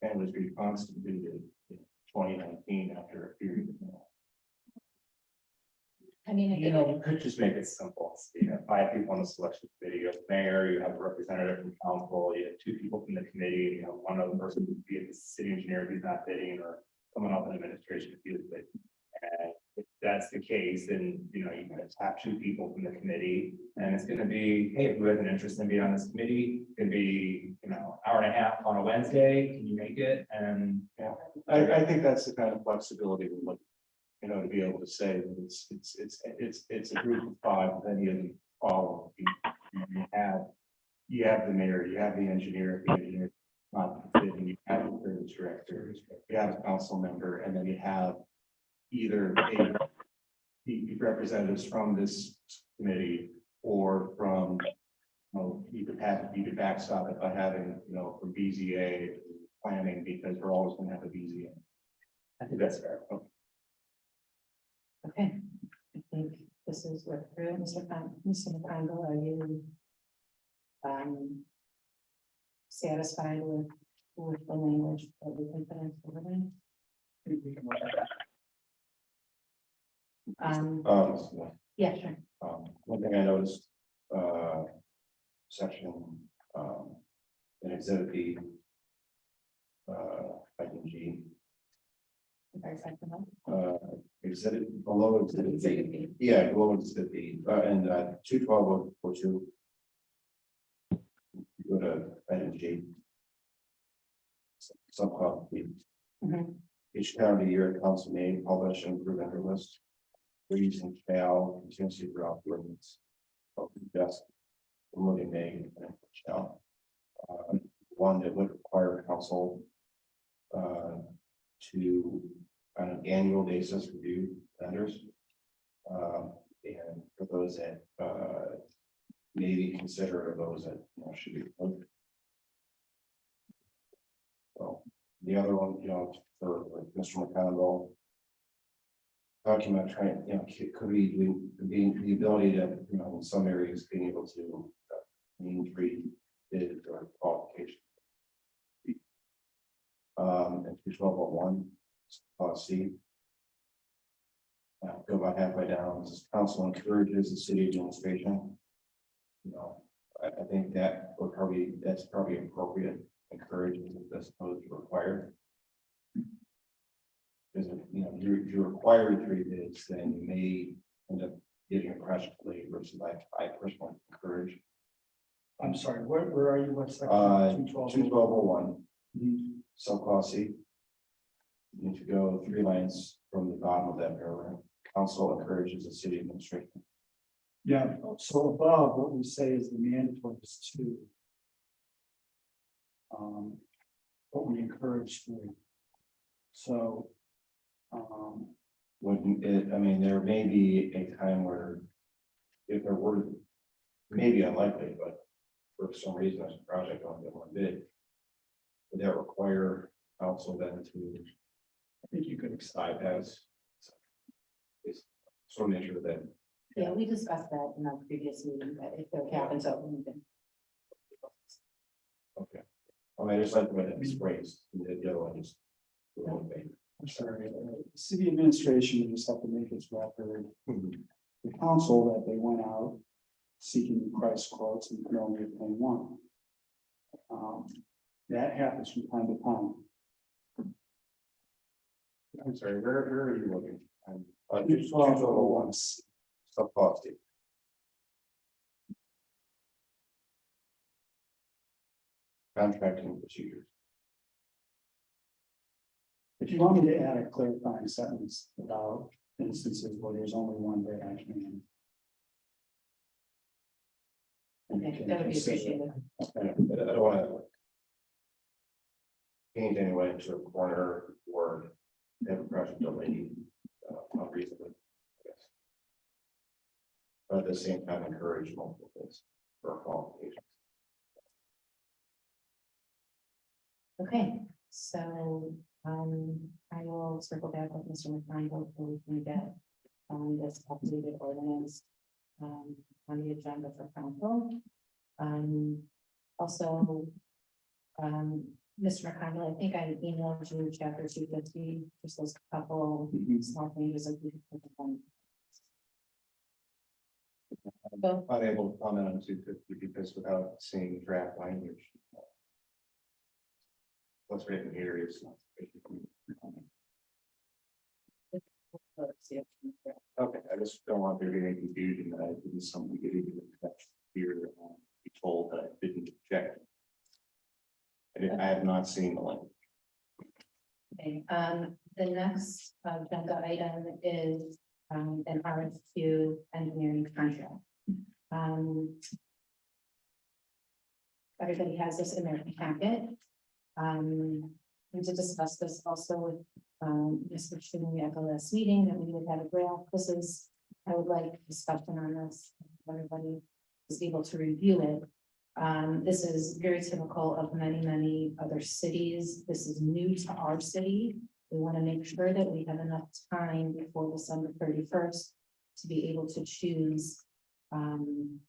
and was reconstituted in 2019 after a period of. I mean, You know, you could just make it simple. You have 5 people on the selection committee, you have the mayor, you have a representative from council, you have 2 people from the committee, you have one other person who be the city engineer who's not bidding, or someone else in administration who is bidding. And if that's the case, then, you know, you can tap 2 people from the committee, and it's gonna be, hey, who has an interest in being on this committee? It could be, you know, hour and a half on a Wednesday, can you make it? And I think that's the kind of flexibility we look, you know, to be able to say that it's a group of 5, then you follow. You have the mayor, you have the engineer, not fitting, you have the service director, you have a council member, and then you have either the representatives from this committee or from, you know, you could backstop it by having, you know, from BZA planning, because we're always gonna have a BZA. I think that's fair. Okay, I think this is work through. Mr. McConville, are you satisfied with the language that we can put into the line? Yeah, sure. One thing I noticed, section, in exhibit B, item G, Very second. exhibit below exhibit Exhibit B. B. Yeah, below exhibit B, and 212.02. Go to item G. Subclass B. Mhm. Each calendar year, council may publish and approve vendor list. Reason shall continuously throughout the ordinance. Just promoting may and shall. One that would require council to, on an annual basis, review vendors. And for those that may be considered, or those that, you know, should be. So the other one, you know, for Mr. McConville. Document trying, you know, could be being the ability to, you know, in some areas being able to mean free bid or qualification. And 212.1, C. Go about halfway down, this council encourages the city administration. You know, I think that would probably, that's probably appropriate, encouraging as opposed to required. Because if, you know, you require 3 bids, then you may end up getting a pressure plate versus I personally encourage. I'm sorry, where are you? What's section? 212.01, Mhm. subclass C. You need to go 3 lines from the bottom of that paragraph. Council encourages the city administration. Yeah, so above, what we say is the mandatory is 2. What we encourage 3. So. Wouldn't it, I mean, there may be a time where if there were, maybe unlikely, but for some reason, this project only got 1 bid. Would that require council then to I think you could bypass? It's sort of nature of that. Yeah, we discussed that in our previous meeting, that if there happens, open, then Okay. I mean, I just like the way that was phrased, the other one just. I'm sorry, the city administration would just have to make its record. The council that they went out seeking price quotes and could only obtain 1. That happens from time to time. I'm sorry, where are you looking? Just 12.01. Subclass D. Contracting procedures. If you want me to add a clarifying sentence about instances where there's only 1 bid, I can. okay, that would be appreciated. I don't want to paint anyone into a corner or have a project delayed unreasonably. I guess. But at the same time, encourage multiple bids for qualifications. Okay, so I will circle back with Mr. McConville so we can get this updated ordinance on the agenda for council. Also, Mr. McConville, I think I emailed you chapter 250, just those couple small changes of the. So, Unable to comment on 250 because without seeing draft language. What's written here is. Okay, I just don't want there to be any confusion that I didn't somebody get even here, be told that I didn't check. I have not seen the link. okay, the next agenda item is an RFQ engineering contract. Everybody has this in their packet. We did discuss this also with Mr. Chinny at the last meeting, that we would have a draft. This is, I would like discussion on this. Everybody is able to review it. This is very typical of many other cities. This is new to our city. We want to make sure that we have enough time before December 31st to be able to choose an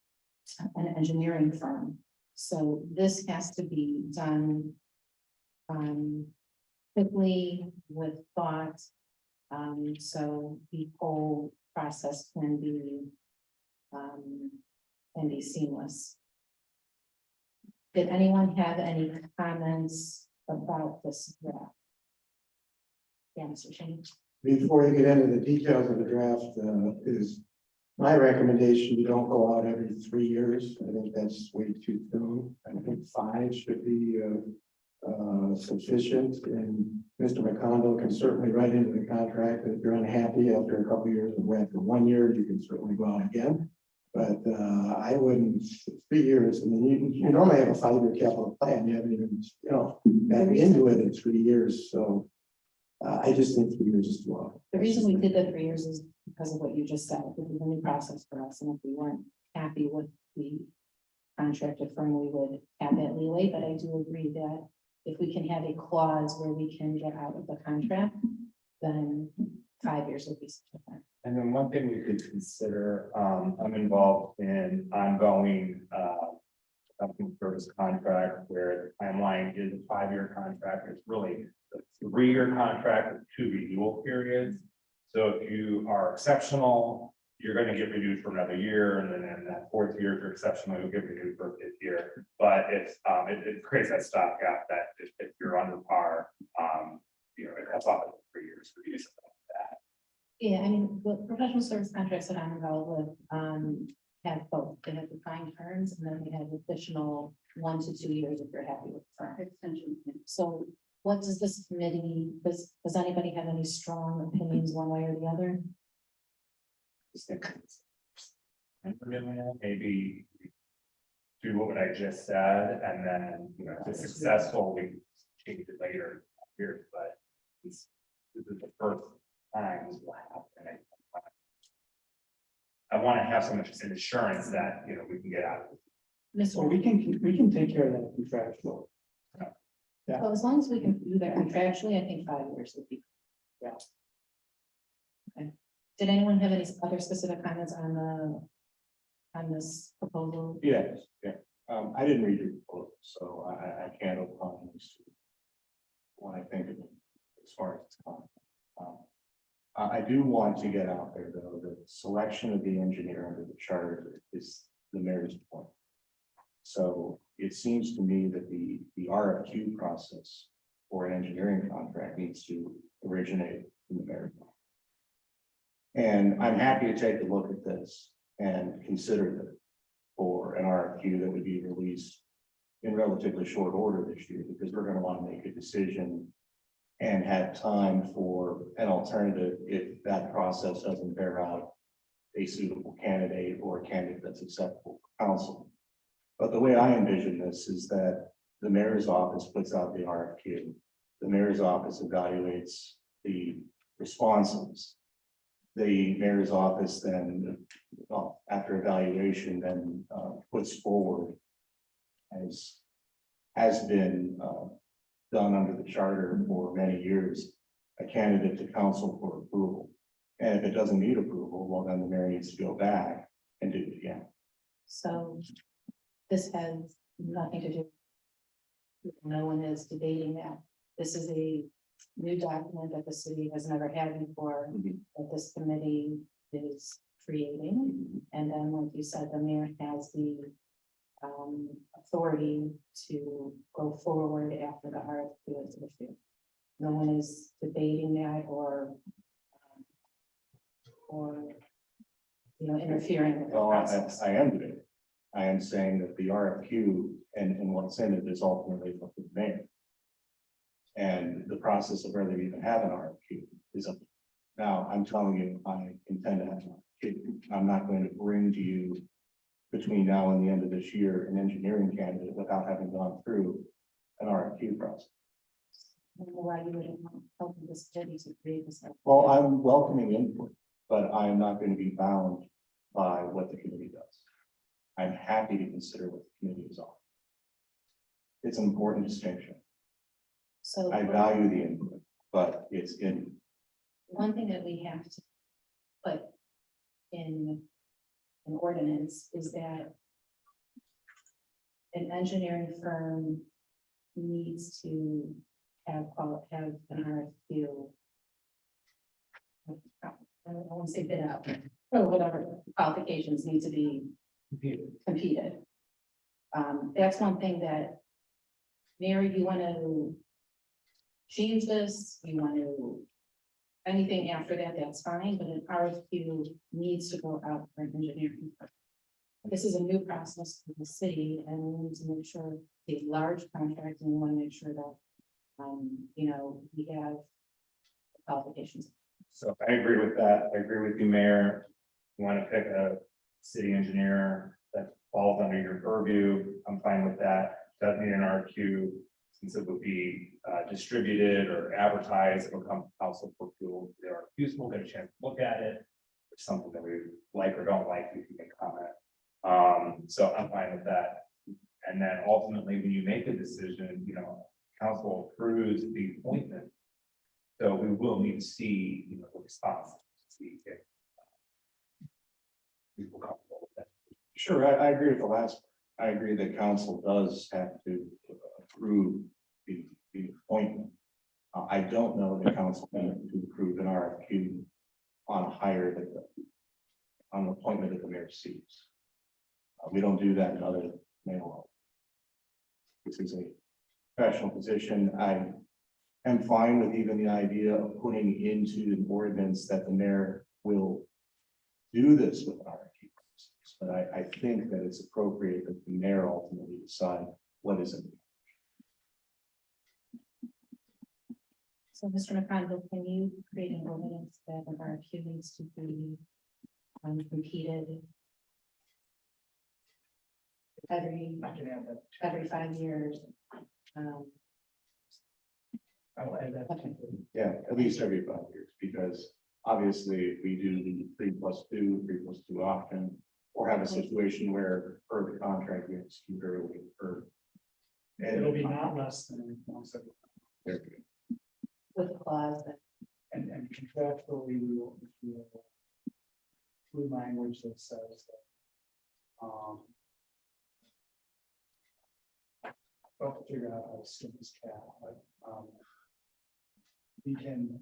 engineering firm. So this has to be done quickly with thought. So the whole process can be seamless. Did anyone have any comments about this draft? Yeah, Mr. Shane. Before you get into the details of the draft, is my recommendation, you don't go out every 3 years. I think that's way too soon. I think 5 should be sufficient, and Mr. McConville can certainly write into the contract that if you're unhappy after a couple of years, or after 1 year, you can certainly go out again. But I wouldn't, 3 years, I mean, you normally have a 5-year capital plan, you haven't even, gotten into it in 3 years, so I just think 3 years is too long. The reason we did the 3 years is because of what you just said. It was a new process for us, and if we weren't happy with the contracted firm, we would have that leeway. But I do agree that if we can have a clause where we can get out of the contract, then 5 years would be sufficient. And then one thing we could consider, I'm involved in ongoing company service contract where the timeline is a 5-year contract. It's really a 3-year contract with 2 renewal periods. So if you are exceptional, you're going to get renewed for another year, and then in that 4th year, if you're exceptional, you'll get renewed for a 5th year. But it's it creates that stopgap that if you're under par, it cuts off at 3 years for you. Yeah, I mean, the professional service contracts that I'm involved with have both. They have defined terms, and then they have additional 1 to 2 years if you're happy with the firm extension. So what does this committee, does anybody have any strong opinions one way or the other? Maybe do what I just said, and then, if it's successful, we change it later here, but this is the first time this will happen. I want to have some assurance that, we can get out of it. So we can take care of that contractual. So as long as we can do that contractually, I think 5 years would be. Yeah. Okay. Did anyone have any other specific comments on this proposal? Yes, yeah. I didn't read your proposal, so I can't opine as to what I think of it as far as it's gone. I do want to get out there, though, that the selection of the engineer under the charter is the mayor's point. So it seems to me that the RFQ process for an engineering contract needs to originate from the mayor. And I'm happy to take a look at this and consider it for an RFQ that would be released in relatively short order this year, because we're going to want to make a decision and have time for an alternative if that process doesn't bear out a suitable candidate or a candidate that's acceptable for council. But the way I envision this is that the mayor's office puts out the RFQ. The mayor's office evaluates the responses. The mayor's office then, after evaluation, then puts forward, as has been done under the charter for many years, a candidate to council for approval. And if it doesn't need approval, well, then the mayor needs to go back and do it again. So this has nothing to do. No one is debating that. This is a new document that the city has never had before, that this committee is creating. And then, like you said, the mayor has the authority to go forward after the RFQ is issued. No one is debating that or interfering with the Well, process. I am doing it. I am saying that the RFQ and what's in it is ultimately up to the mayor. And the process of whether we even have an RFQ is up. Now, I'm telling you, I intend to have an RFQ. I'm not going to bring to you between now and the end of this year an engineering candidate without having gone through an RFQ process. I don't know why you wouldn't help this committee to create this. Well, I'm welcoming input, but I am not going to be bound by what the committee does. I'm happy to consider what the committee is on. It's an important distinction. So I value the input, but it's in, one thing that we have to put in an ordinance is that an engineering firm needs to have an RFQ. I don't want to say bid out, or whatever qualifications need to be competed. That's one thing that, Mary, you want to change this, you want to, anything after that, that's fine, but an RFQ needs to go out for an engineering firm. This is a new process for the city, and we need to make sure the large contract, and we want to make sure that, we have qualifications. So I agree with that. I agree with you, Mayor. You want to pick a city engineer that falls under your purview, I'm fine with that. Doesn't need an RFQ, since it would be distributed or advertised, it'll come to council for approval. The RFQs, we'll get a chance to look at it. If it's something that we like or don't like, we can make comment. So I'm fine with that. And then ultimately, when you make a decision, council approves the appointment. So we will need to see, the response, see if people comfortable with that. sure, I agree with the last. I agree that council does have to approve the appointment. I don't know that council has to approve an RFQ on a hire on an appointment that the mayor sees. We don't do that in other mayoral. This is a professional position. I am fine with even the idea of putting into an ordinance that the mayor will do this with an RFQ process. But I think that it's appropriate that the mayor ultimately decide what is in. So, Mr. McConville, can you create an ordinance that an RFQ needs to be competed every 5 years? I will add that. Okay. Yeah, at least every 5 years, because obviously if we do the 3+2, 3+2 option, or have a situation where per the contract we execute early or. It'll be not less than once every. With the clause that, And contractually, we will include language that says that. Well, figure out how to skin this cat, but, we can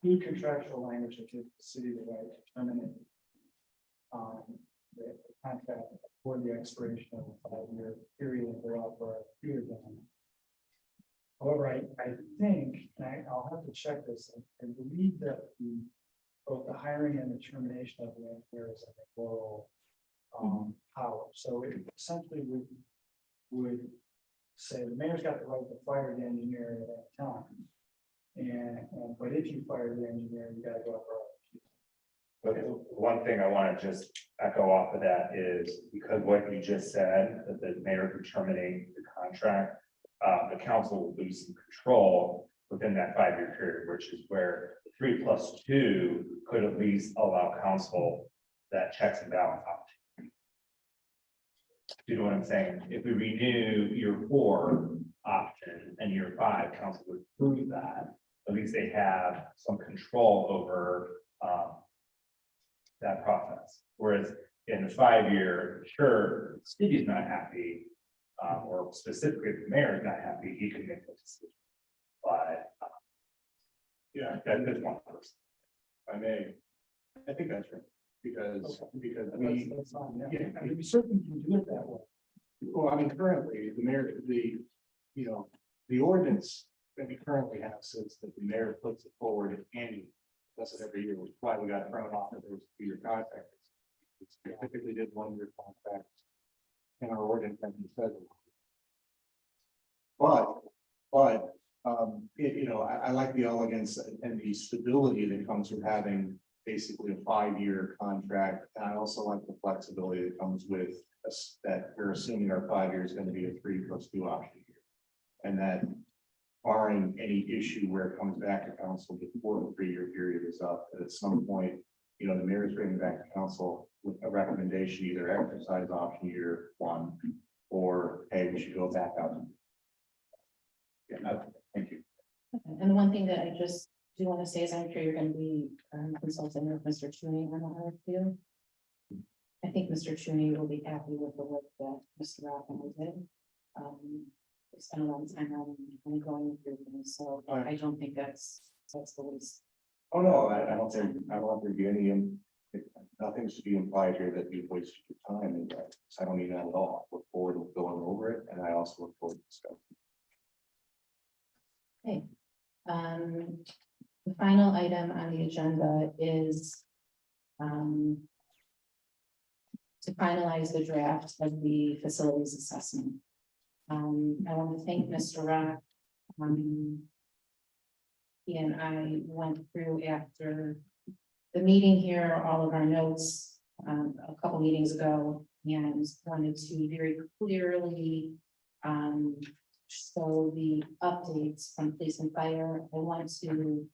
include contractual language that gives the city the right to terminate the contract for the expiration of a 5-year period and go out for a period. However, I think, and I'll have to check this, I believe that both the hiring and the termination of the engineer is a moral power. So it essentially would say the mayor's got the right to fire the engineer at that time. But if you fire the engineer, you gotta go for But one thing I want to just echo off of that is because what you just said, that the mayor could terminate the contract, the council will lose some control within that 5-year period, which is where 3+2 could at least allow council that checks and balance option. You know what I'm saying? If we renew year 4 option and year 5, council would approve that. At least they have some control over, that process. Whereas in the 5-year, sure, the city's not happy, or specifically if the mayor is not happy, he can make the decision. But, yeah, that's one person. I may, I think that's right, because we, That's fine, yeah. yeah, I mean, we certainly can do it that way. well, I mean, currently, the mayor, you know, the ordinance that we currently have says that the mayor puts it forward annually. Does it every year, which is why we got thrown off that there was a 2-year contract. We typically did 1-year contracts in our ordinance and it says. But, you know, I like the elegance and the stability that comes with having basically a 5-year contract. And I also like the flexibility that comes with us, that we're assuming our 5 years is going to be a 3+2 option year. And that barring any issue where it comes back to council before the 3-year period is up, that at some point, you know, the mayor is bringing back to council with a recommendation, either exercise option year 1, or, hey, we should go back out. Yeah, okay, thank you. Okay, and the one thing that I just do want to say is I'm sure you're going to be consulting with Mr. Cheney on the RFQ. I think Mr. Cheney will be happy with the work that Mr. Rock and I did. We spent a lot of time on going through things, so I don't think that's the least. Oh, no, I don't think, I don't want there to be any, nothing should be implied here that you've wasted your time, and I don't mean that at all. I look forward to going over it, and I also look forward to discussing. Okay. The final item on the agenda is to finalize the draft of the facilities assessment. I want to thank Mr. Rock. He and I went through after the meeting here, all of our notes, a couple meetings ago, and wanted to very clearly show the updates from police and fire. I want to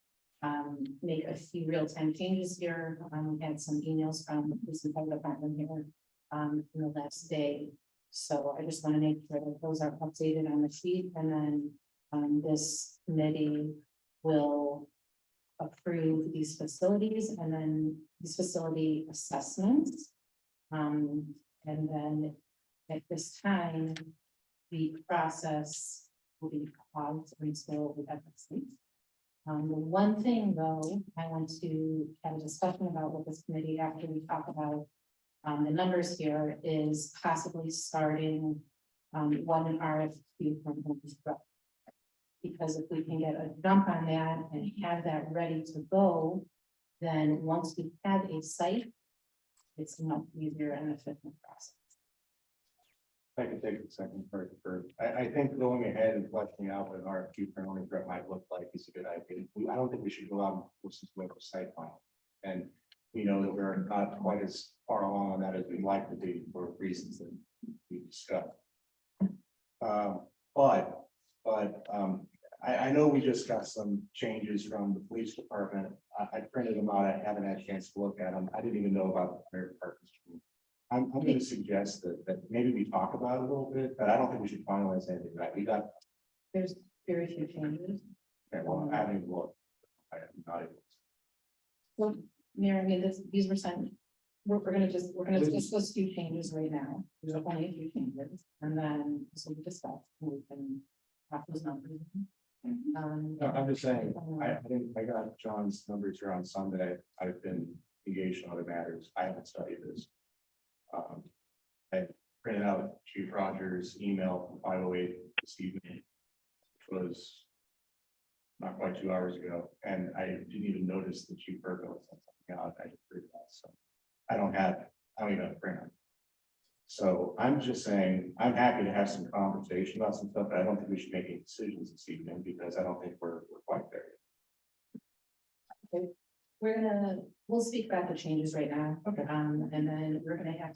make a few real-time changes here. We had some emails from the police and fire department here in the last day. So I just want to make sure that those are updated on the sheet, and then this committee will approve these facilities and then these facility assessments. And then at this time, the process will be paused until we have this. The one thing though, I want to have a discussion about with this committee after we talk about the numbers here is possibly starting one RFQ from Home Depot. Because if we can get a jump on that and have that ready to go, then once we have a site, it's a much easier and efficient process. I can take the second part first. I think going ahead and fleshing out what an RFQ for an owner threat might look like is a good idea. I don't think we should go out and listen to a site plan. And we know that we're not quite as far along on that as we'd like to be for reasons that we discussed. I know we just got some changes from the police department. I printed them out. I haven't had a chance to look at them. I didn't even know about the fire department's. I'm going to suggest that maybe we talk about it a little bit, but I don't think we should finalize anything. Right? We got, There's very few changes. okay, well, I haven't even looked. I am not able to. So, Mayor, I mean, these were sent. We're gonna discuss those few changes right now. There's only a few changes, and then this will be discussed. And we can have those numbers. No, I'm just saying, I got John's numbers here on Sunday. I've been engaged in other matters. I haven't studied this. I printed out Chief Rogers' email from 5:08 this evening, which was not quite 2 hours ago, and I didn't even notice that Chief Burko sent something out. I just read that, so I don't even have a printer. So I'm just saying, I'm happy to have some conversation about some stuff, but I don't think we should make any decisions this evening because I don't think we're quite there yet. Okay. We'll speak about the changes right now. Okay. And then we're gonna have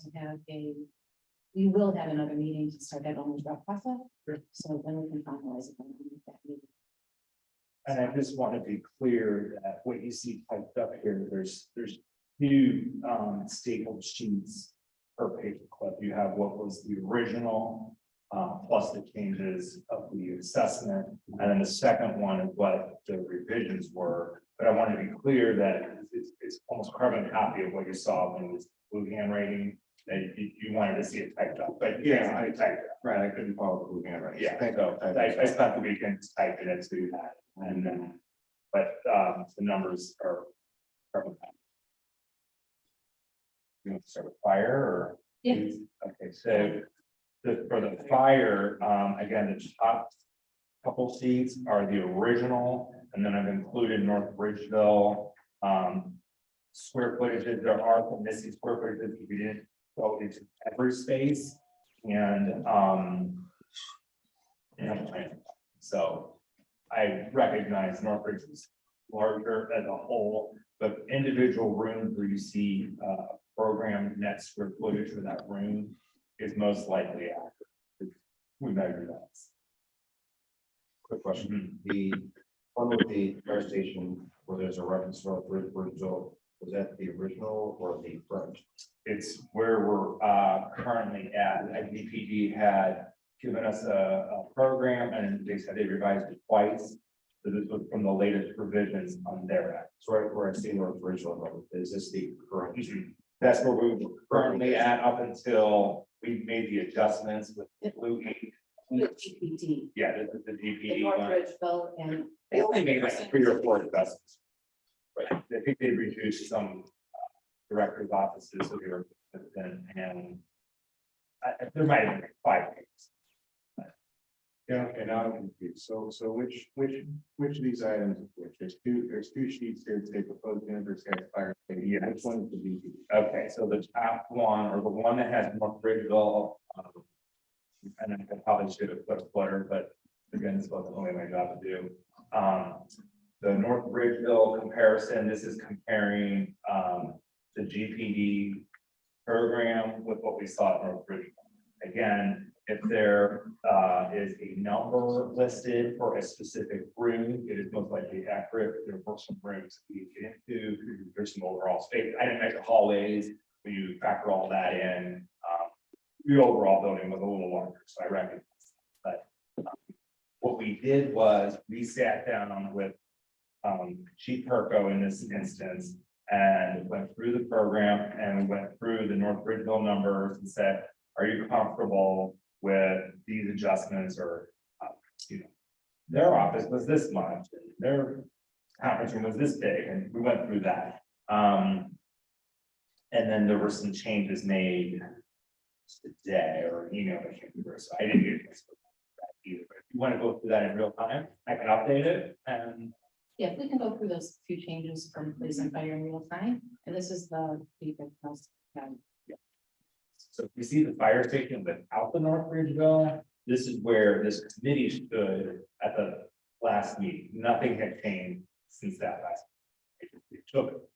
we will have another meeting to start that owner's rep process. Sure. So then we can finalize it. That meeting. And I just want to be clear that what you see typed up here, there's two stapled sheets per paper clip. You have what was the original plus the changes of the assessment. And then the second one is what the revisions were. But I want to be clear that it's almost carbon copy of what you saw when it was blue handwriting. That you wanted to see it typed up, but yeah, I typed it. Right, I couldn't follow the blue handwriting. Yeah, Thank so you. I spent the weekend typing it to that, and then, but, the numbers are. carbon copy. You want to start with fire or? Yeah. Okay, so for the fire, again, the top couple seats are the original, and then I've included North Bridgeville. Square footages, there are some missing square footages if we didn't go into every space, and so I recognize Northbridge is larger as a whole, but individual rooms where you see program net square footage for that room is most likely accurate. We measure that. Quick question, the one with the fire station where there's a reference to North Bridgeville, was that the original or the front? It's where we're currently at. DPD had given us a program and they said they revised it twice. So this was from the latest revisions on their end. So right where I see North Bridgeville, is this the current? That's where we were currently at up until we made the adjustments with the blue ink. GPT, Yeah, the the DPD North one. Bridgeville and. They only made like 3 or 4 adjustments. But I think they reduced some director's offices, so they were, and there might have been 5 things. Yeah, okay, now I'm confused. So which of these items, there's two sheets here, say proposed Danvers gas fire station. Yeah. Which one is the DP? Okay, so the top one, or the one that has North Bridgeville, and I probably should have put a footer, but again, this wasn't only my job to do. The North Bridgeville comparison, this is comparing, the GPD program with what we saw at North Bridgeville. Again, if there is a number listed for a specific room, it is most likely accurate. There were some rooms we get into, there's some overall space. I didn't measure hallways, when you factor all that in. The overall building was a little larger, so I recognize that. But what we did was we sat down with Chief Perko in this instance and went through the program and we went through the North Bridgeville numbers and said, are you comfortable with these adjustments? Or, their office was this much, and their conference room was this big, and we went through that. And then there were some changes made today or email that came through, so I didn't get that either. But if you want to go through that in real time, I can update it and. Yeah, we can go through those few changes from police and fire in real time, and this is the feedback. So if you see the fire station without the North Bridgeville, this is where this committee stood at the last meeting. Nothing had changed since that last. They took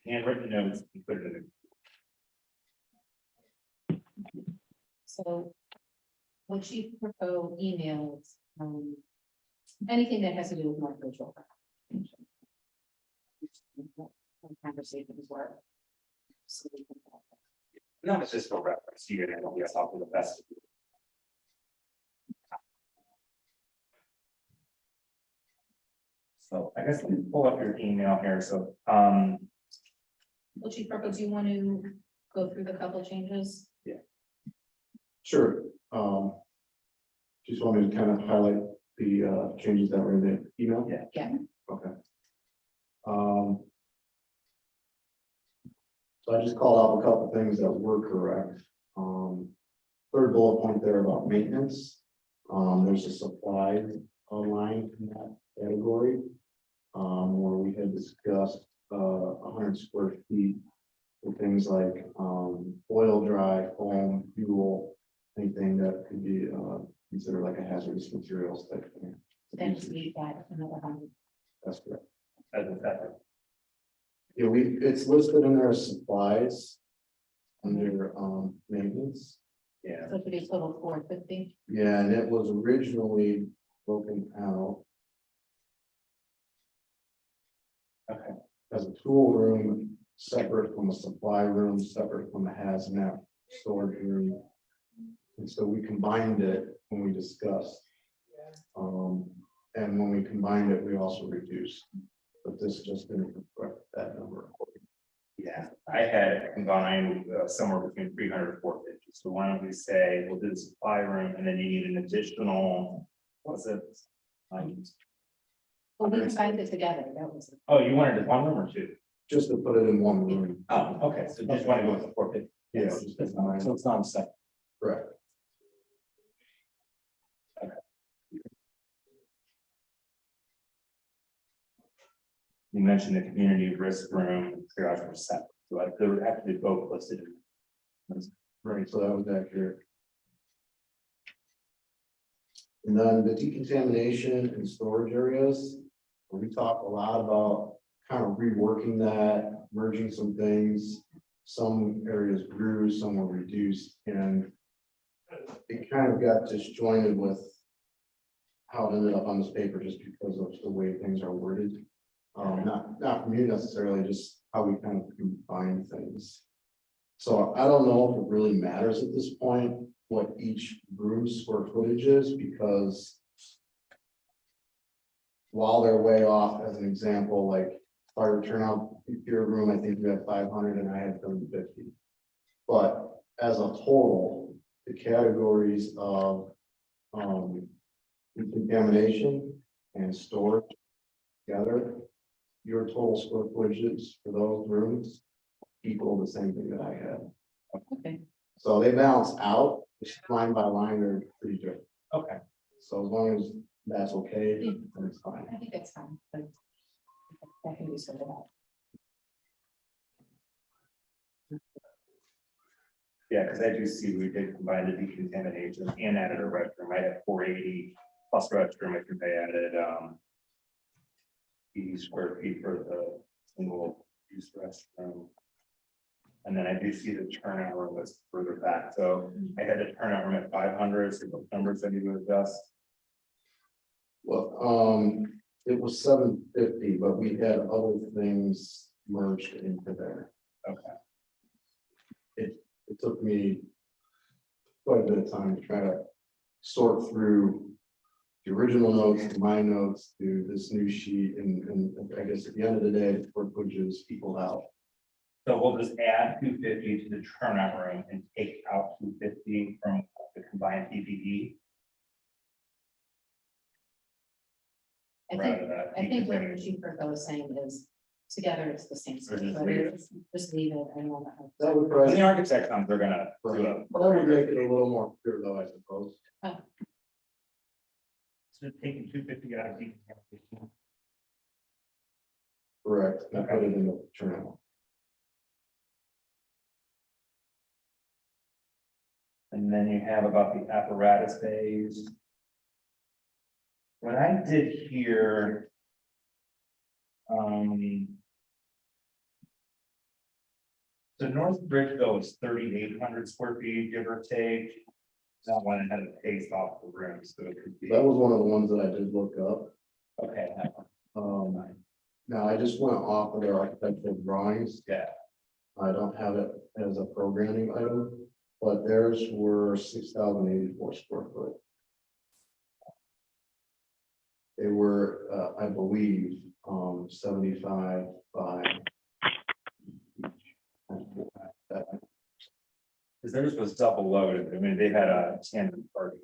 handwritten notes and put it in. So what Chief Perko emails, anything that has to do with North Bridgeville. Conversations were. So we can- No, it's just for reference. You can, I guess, offer the best. So I guess let me pull up your email here. So, Well, Chief Perko, do you want to go through the couple changes? Sure. Just wanted to kind of highlight the changes that were in the email. Yeah. Yeah. Okay. So I just called out a couple things that were correct. Third bullet point there about maintenance. There's a supply line in that category. Where we had discussed 100 square feet for things like oil dry, foam, fuel, anything that could be considered like a hazardous materials type thing. Then we got another 100. That's correct. as a separate. Yeah, it's listed in there as supplies under maintenance. Yeah. So it could be a total of 450. Yeah, and it was originally broken out Okay. as a tool room, separate from a supply room, separate from a hazmat storage room. And so we combined it when we discussed. And when we combined it, we also reduced, but this just didn't reflect that number. Yeah, I had combined somewhere between 300 and 450. So why don't we say, we'll do the supply room and then you need an additional, what's it? Well, we combined it together, that was. Oh, you wanted it one room or two? Just to put it in one room. Oh, okay, so just want to go with the 450. Yeah, just combine. So it's not a second. Correct. You mentioned the community risk room, triage were separate, so like they would have to be both listed. Right, so that was accurate. And then the decontamination and storage areas, we talked a lot about kind of reworking that, merging some things. Some areas grew, some were reduced, and it kind of got disjointed with how it ended up on this paper just because of the way things are worded. Not from you necessarily, just how we kind of combine things. So I don't know if it really matters at this point, what each room's square footage is, because while they're way off, as an example, like fire turnout, your room, I think you have 500 and I have 750. But as a total, the categories of contamination and storage together, your total square footages for those rooms equal the same thing that I had. Okay. So they balance out, just line by line, they're pretty different. Okay. So as long as that's okay, then it's fine. I think that's fine, but that can be sorted out. Yeah, because I do see we did combine the decontamination and added a restroom. I had 480 plus restroom. I think they added 80 square feet for the single use restroom. And then I do see the turnout room was further back. So I had the turnout room at 500, so those numbers I need to adjust. Well, it was 750, but we had other things merged into there. Okay. It took me quite a bit of time to try to sort through the original notes to my notes to this new sheet, and I guess at the end of the day, the footage is equaled out. So we'll just add 250 to the turnout room and take out 250 from the combined PPE. I think what Chief Burko is saying is together it's the same. Or just but leave it. Just leave it and we'll. That would When probably, the architect comes, they're gonna do a. that would make it a little more clear though, I suppose. So taking 250 out of decontamination. Correct, and put it in the turnout. And then you have about the apparatus bays. What I did here. So North Bridgeville is 3,800 square feet, give or take. That one had a paste off the room, so it could be, That was one of the ones that I did look up. okay, that one, Now I just went off of their architectural drawings. yeah. I don't have it as a programming item, but theirs were 6,084 square foot. They were, I believe, 75 by. Because theirs was double loaded, I mean, they had a tandem party.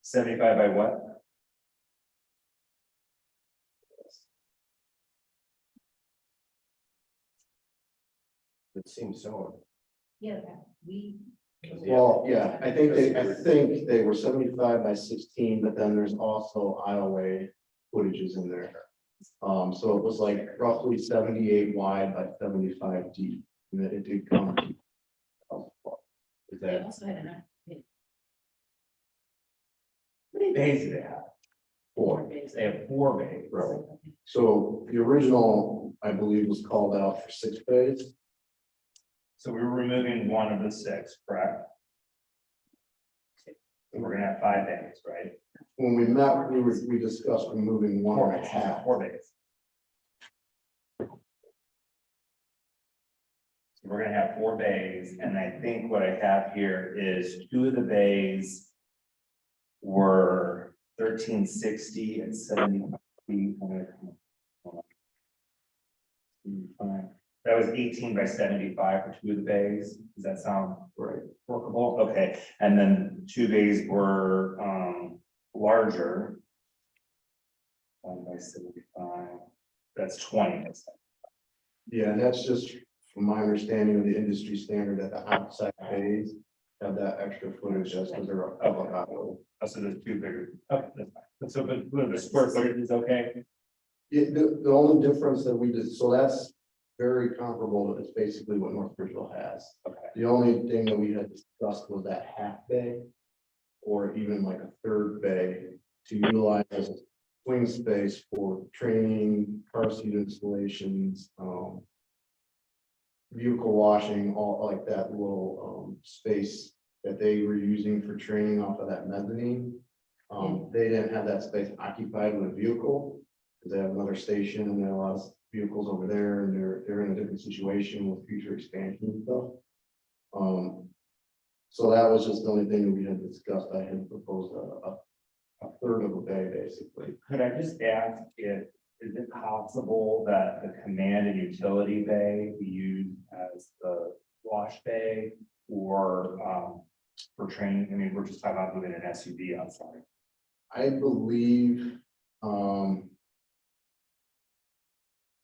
75 by what? It seems similar. Yeah, we. Well, yeah, I think they were 75 by 16, but then there's also aisleway footages in there. So it was like roughly 78 wide by 75 deep, and it did come. Is They that, also had enough. How many bays do they have? Four. They have 4 bays. Right. So the original, I believe, was called out for 6 bays. So we were removing one of the 6, correct? And we're gonna have 5 bays, right? When we met, we discussed removing 1.5. 4 bays. We're gonna have 4 bays, and I think what I have here is 2 of the bays were 1360 and 70 feet. That was 18 by 75 for 2 of the bays. Does that sound Right. workable? Okay, and then 2 bays were larger. 1 by 75, that's 20. Yeah, and that's just from my understanding of the industry standard that the outside bays have that extra footage just because they're a public auto. Oh, so there's 2 bigger. Okay, that's fine. So, but the square footage is okay? Yeah, the only difference that we did, so that's very comparable, it's basically what North Bridgeville has. Okay. The only thing that we had discussed was that half bay. Or even like a third bay to utilize as a swing space for training, car seat installations, vehicle washing, all like that little space that they were using for training off of that mezzanine. They didn't have that space occupied with a vehicle, because they have another station and there are a lot of vehicles over there, and they're in a different situation with future expansion and stuff. So that was just the only thing that we had discussed. I had proposed a third of a bay, basically. Could I just ask if, is it possible that the command and utility bay be used as the wash bay or for training? I mean, we're just talking about moving an SUV outside. I believe,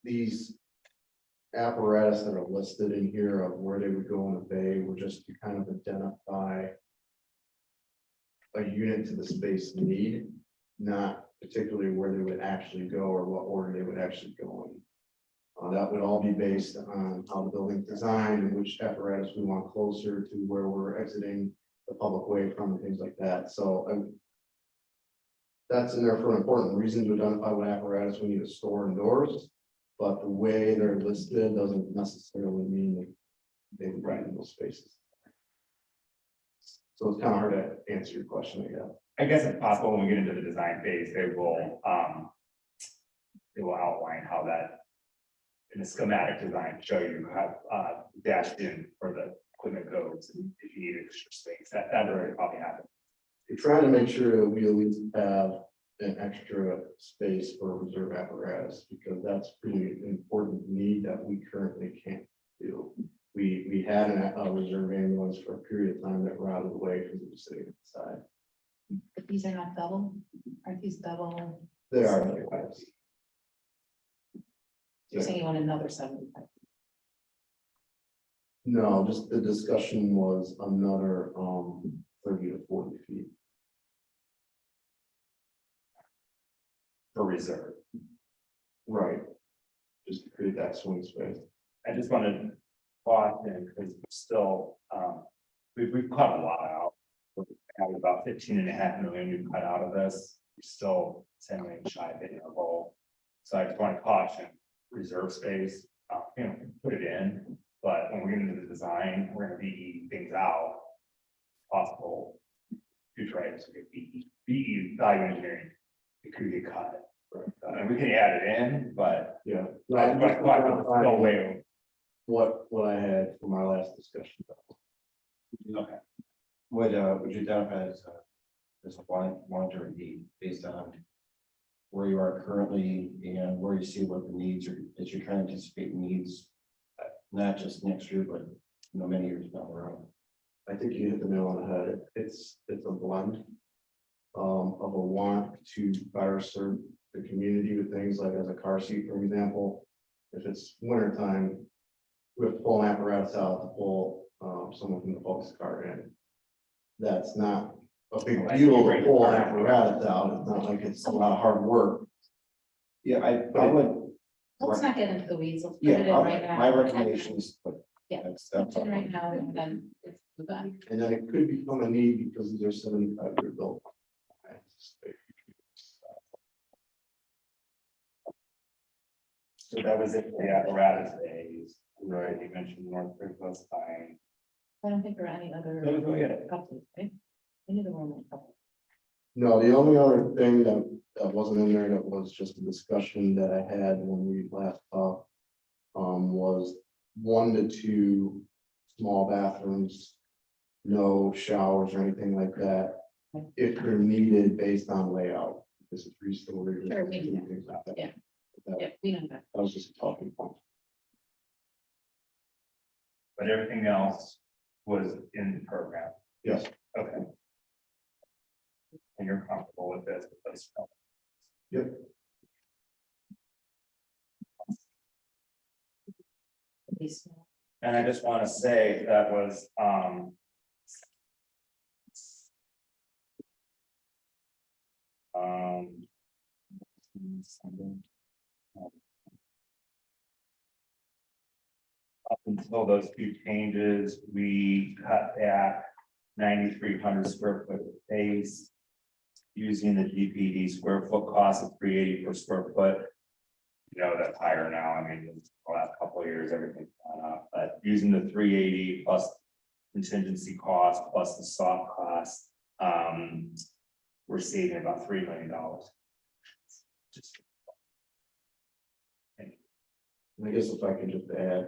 these apparatus that are listed in here of where they would go in the bay were just to kind of identify a unit to the space need, not particularly where they would actually go or what order they would actually go in. That would all be based on how the building's designed and which apparatus we want closer to where we're exiting the public way from and things like that. So that's in there for an important reason to identify what apparatus we need to store indoors. But the way they're listed doesn't necessarily mean that they would ride in those spaces. So it's kind of hard to answer your question, I guess. I guess it's possible when we get into the design phase, they will outline how that in the schematic design, show you how dashed in where the equipment goes, and if you need extra space, that would probably happen. We're trying to make sure that we at least have an extra space for reserve apparatus, because that's pretty important need that we currently can't do. We had a reserve ambulance for a period of time that routed away because it was sitting inside. But these are not double, aren't these double? They are. You're saying you want another 75? No, just the discussion was another 30 to 40 feet. For reserve. Right. Just to create that swing space. I just wanted to pause in because we're still, we've cut a lot out. We have about 15.5 million we've cut out of this. We're still 10 million shy of hitting our goal. So I just want to caution reserve space, put it in, but when we get into the design, we're gonna be things out. Possible future items, BE value engineering, it could get cut. And we can add it in, but Yeah. no way. What I had from our last discussion. Okay. Would you identify as a long-term need based on where you are currently and where you see what the needs are, that you're trying to anticipate needs, not just next year, but many years down the road? I think you hit the nail on the head. It's a blend of a want to better serve the community with things like as a car seat, for example. If it's winter time, we have to pull an apparatus out to pull someone from the police car in. That's not a big deal to pull an apparatus out. It's not like it's a lot of hard work. Yeah, I would, Let's not get into the weeds, let's put yeah, it in right now. my recommendations, but. Yeah. That's, Put it in right now, and then it's done. And then it could become a need because these are 75-year built. So that was it, the apparatus days, right, you mentioned North Bridgeville's fine. I don't think there are any other. No, go ahead. Couples, right? Any other one couple. No, the only other thing that wasn't in there that was just a discussion that I had when we last talked was 1 to 2 small bathrooms, no showers or anything like that, if they're needed based on layout. This is 3 stories. Sure, we do that. things like that. Yeah. That Yeah, we know that. that was just a talking point. But everything else was in the program. Yes. Okay. And you're comfortable with this? Yep. Please. And I just want to say that was, up until those few changes, we cut back 9,300 square foot base using the GPD square foot cost of 380 per square foot. You know, that's higher now. I mean, the last couple of years, everything's gone up, but using the 380 plus contingency cost plus the soft cost, we're saving about $3 million. Just And I guess if I could just add,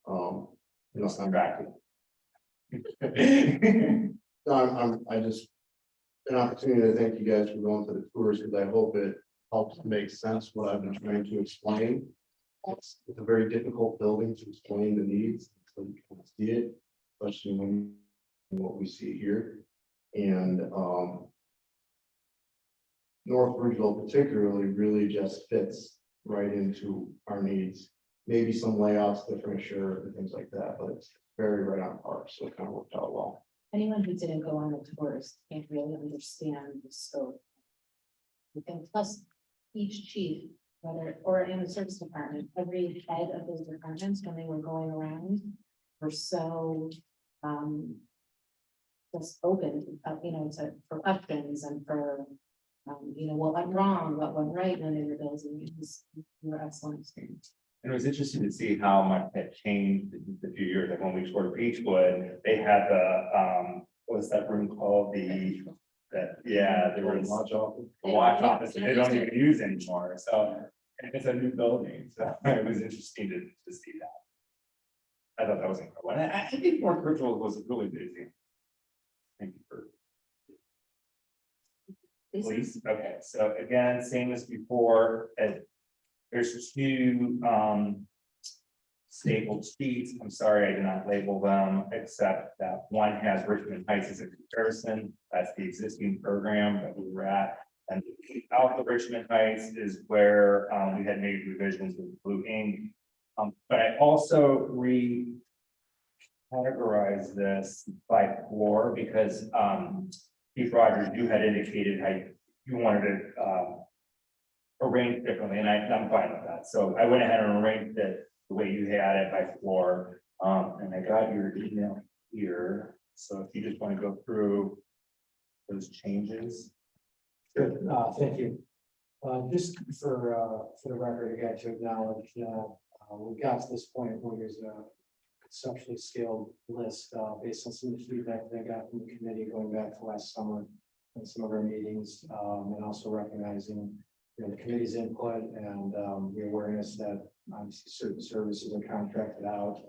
you know, subtracting. I just, an opportunity to thank you guys for going to the tours, because I hope it helps make sense what I've been trying to explain. It's a very difficult building to explain the needs, so you can see it, especially when what we see here. And North Bridgeville particularly really just fits right into our needs. Maybe some layouts different, sure, and things like that, but it's very right on par, so it kind of worked out well. Anyone who didn't go on the tours can't really understand the scope. And plus, each chief, whether, or in the service department, every head of those departments, when they were going around, were so, just open, you know, for questions and for, you know, what went wrong, what went right when they were building. It was an excellent experience. And it was interesting to see how much that changed in the few years, like when we toured Beechwood, they had the, what was that room called? There was Watch out. a watch office that they don't even use anymore, so and it's a new building, so it was interesting to see that. I thought that was incredible, and I think North Bridgeville was really busy. Thank you for. Please, okay, so again, same as before, and there's 2 stapled sheets. I'm sorry, I did not label them, except that one has Richmond Heights as a comparison. That's the existing program that we were at. And out the Richmond Heights is where we had made revisions with blue ink. But I also categorized this by floor because Chief Rogers, you had indicated how you wanted to arrange differently, and I'm fine with that. So I went ahead and arranged it the way you had it by floor. And I got your email here. So if you just want to go through those changes. Good, thank you. Just for the record, again, to acknowledge, we got to this point where there's a conceptually scaled list, based on some of the feedback that I got from the committee going back to last summer and some of our meetings, and also recognizing, you know, the committee's input and, the awareness that obviously certain services are contracted out,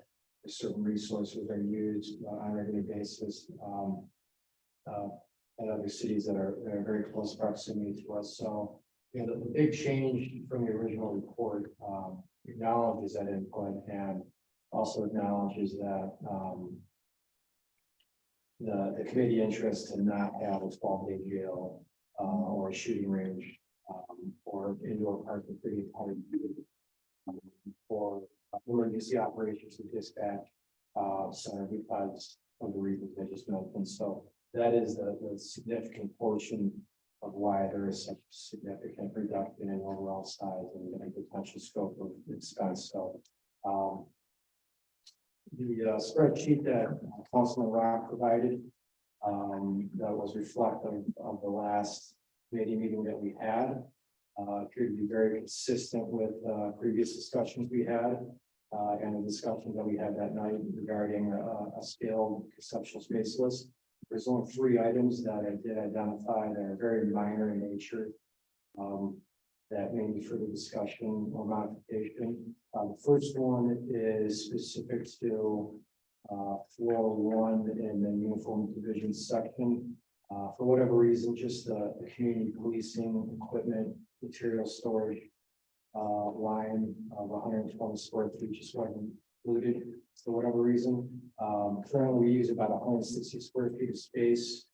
certain resources are used on a regular basis. And other cities that are very close proximity to us. So, you know, the big change from the original report acknowledges that input and also acknowledges that the committee interest to not have a 12-day jail or a shooting range or indoor parking for the entire for emergency operations and dispatch center because of the reasons I just mentioned. So that is the significant portion of why there is such a significant reduction in overall size and potential scope of expense. So the spreadsheet that Councilman Rock provided that was reflective of the last committee meeting that we had appeared to be very consistent with previous discussions we had and the discussion that we had that night regarding a scaled conceptual space list. There's only 3 items that I did identify that are very minor in nature. that may be further discussion or modification. The first one is specific to floor one in the uniform division section. For whatever reason, just the community policing equipment, material storage line of 120 square feet just wasn't included for whatever reason. Currently, we use about 160 square feet of space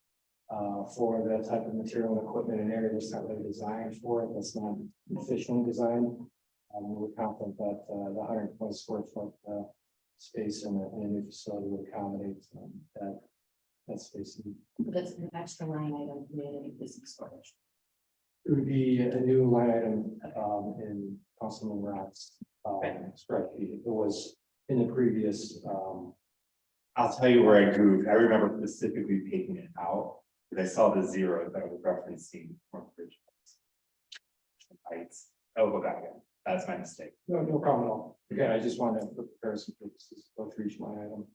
for that type of material and equipment in an area that's not really designed for it. That's not efficiently designed. We're confident that the 120 square foot space in a new facility would accommodate that space. But that's an extra line item related to business storage. It would be a new line item in Councilman Rock's spreadsheet. It was in the previous. I'll tell you where I goofed. I remember specifically taking it out, because I saw the zeros that I was referencing from Bridge. Heights. Oh, go back in. That's my mistake. No problem at all. Again, I just wanted to, for comparison purposes, go through each line item.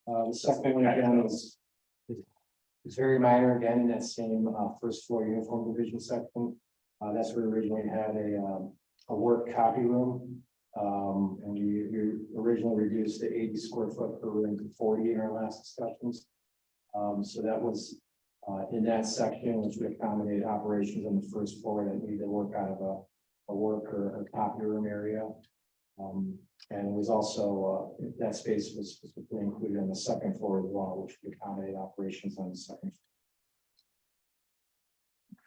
The second one again is it's very minor, again, in that same first floor uniform division section. That's where we originally had a work copy room. And we originally reduced the 80 square foot per room to 40 in our last discussions. So that was in that section, which would accommodate operations on the first floor that needed to work out of a work or copy room area. And it was also that space was specifically included on the second floor as well, which would accommodate operations on the second.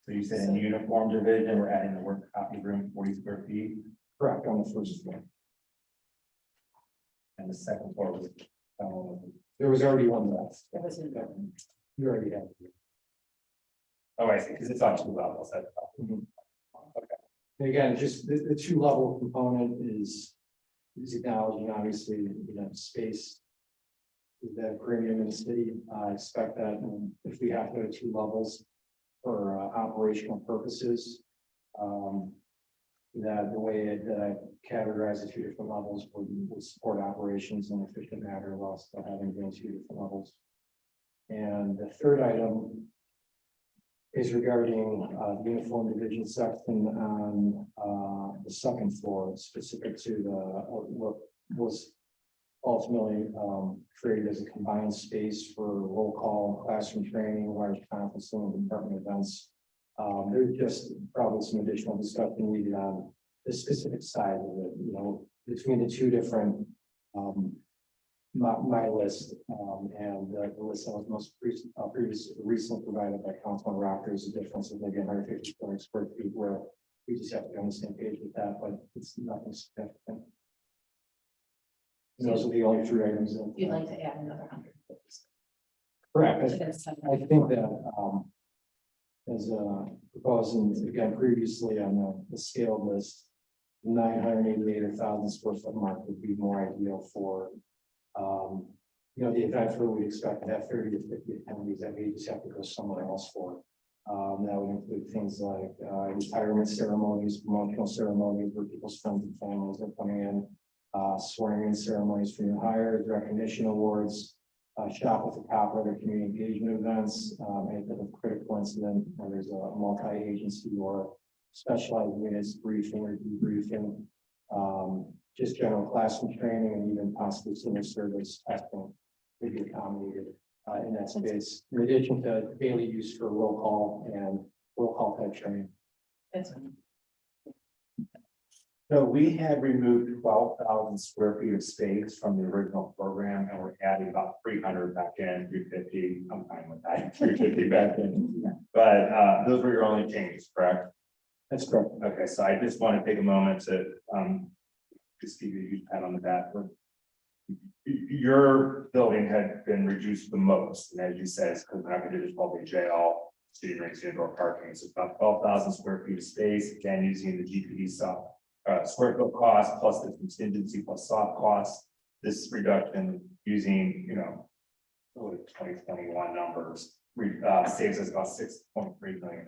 So you said in the uniform division, we're adding the work copy room, 40 square feet, Correct, on the first floor. and the second floor was. There was already one left. That was in. You already had. Oh, I see, because it's on two levels. And again, just the two level component is acknowledging, obviously, you know, space. Is that premium in the city? I expect that if we have to go to two levels for operational purposes. That the way that I categorize the two different levels would support operations in an efficient manner while still having been two different levels. And the third item is regarding the uniform division section on the second floor, specific to the what was ultimately created as a combined space for roll call, classroom training, large conferencing, and department events. There's just probably some additional discussion needed on the specific size of it, you know, between the two different my list and the list that was most recently provided by Councilman Rock. There's a difference of maybe 150 square feet where we just have to be on the same page with that, but it's nothing significant. Those are the only three items that. You'd like to add another 150. Correct. So that's I think that as proposed and again previously on the scale list, 988 or 1,000 square foot mark would be more ideal for you know, the event where we expect to have 30 to 50 attendees that we just have to go somewhere else for. That would include things like retirement ceremonies, promotional ceremonies where people's friends and families are coming in, swearing in ceremonies for new hires, recognition awards, shop with the cop, other community engagement events, any type of critical incident where there's a multi-agency or specialized units briefing or debriefing, just general classroom training and even possibly civil service testing would be accommodated in that space. In addition to daily use for roll call type training. That's So we had removed 12,000 square feet of space from the original program, and we're adding about 300 back in, 350. I'm fine with that, 350 back in. But those were your only changes, correct? That's correct. Okay, so I just want to take a moment to just give you a huge pat on the back. Your building had been reduced the most, and as you said, it's because we're not going to do this public jail, student rooms, indoor parking. So it's about 12,000 square feet of space, again, using the GPD square foot cost plus the contingency plus soft costs. This reduction using, you know, 2021 numbers saves us about $6.3 million.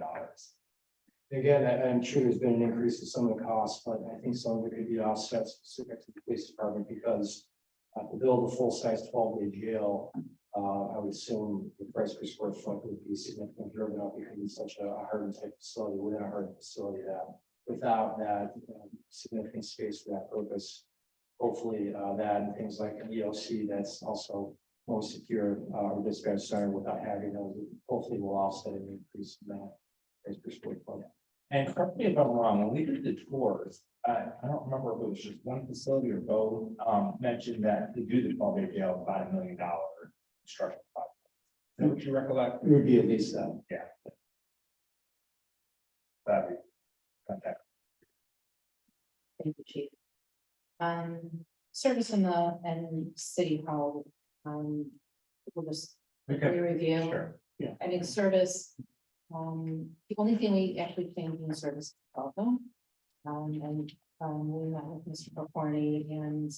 Again, I'm sure there's been an increase in some of the costs, but I think some of it could be offset specific to the police department because to build a full-size 12-day jail, I would assume the price per square foot would be significantly driven up because it's such a hardened type facility within a hardened facility that without that significant space for that purpose. Hopefully, that and things like an EOC that's also more secure, or dispatch center without having those, hopefully will offset an increase in that. As per square foot. And correct me if I'm wrong, when we did the tours, I don't remember if it was just one facility or both, mentioned that to do the 12-day jail, about $1 million construction project. Is that what you recollect? It would be at least that. That'd be fantastic. Thank you, Chief. Service in the, and City Hall, we'll just review. Sure. I mean, service, the only thing we actually changed in service is telephone. And, we met with Mr. Pokorny and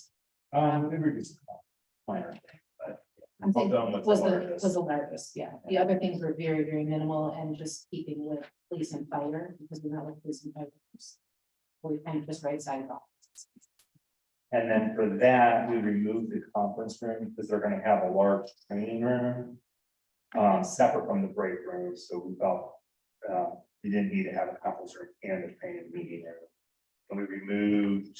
We reduced the cost, minor thing, but. I'm thinking Well done with was the the, largest. was the largest, yeah. The other things were very, very minimal and just keeping with police and fire, because we're not with police and fire. We kind of just right side off. And then for that, we removed the conference room because they're gonna have a large training room. Separate from the break room, so we felt, we didn't need to have a conference room and a training meeting room. And we removed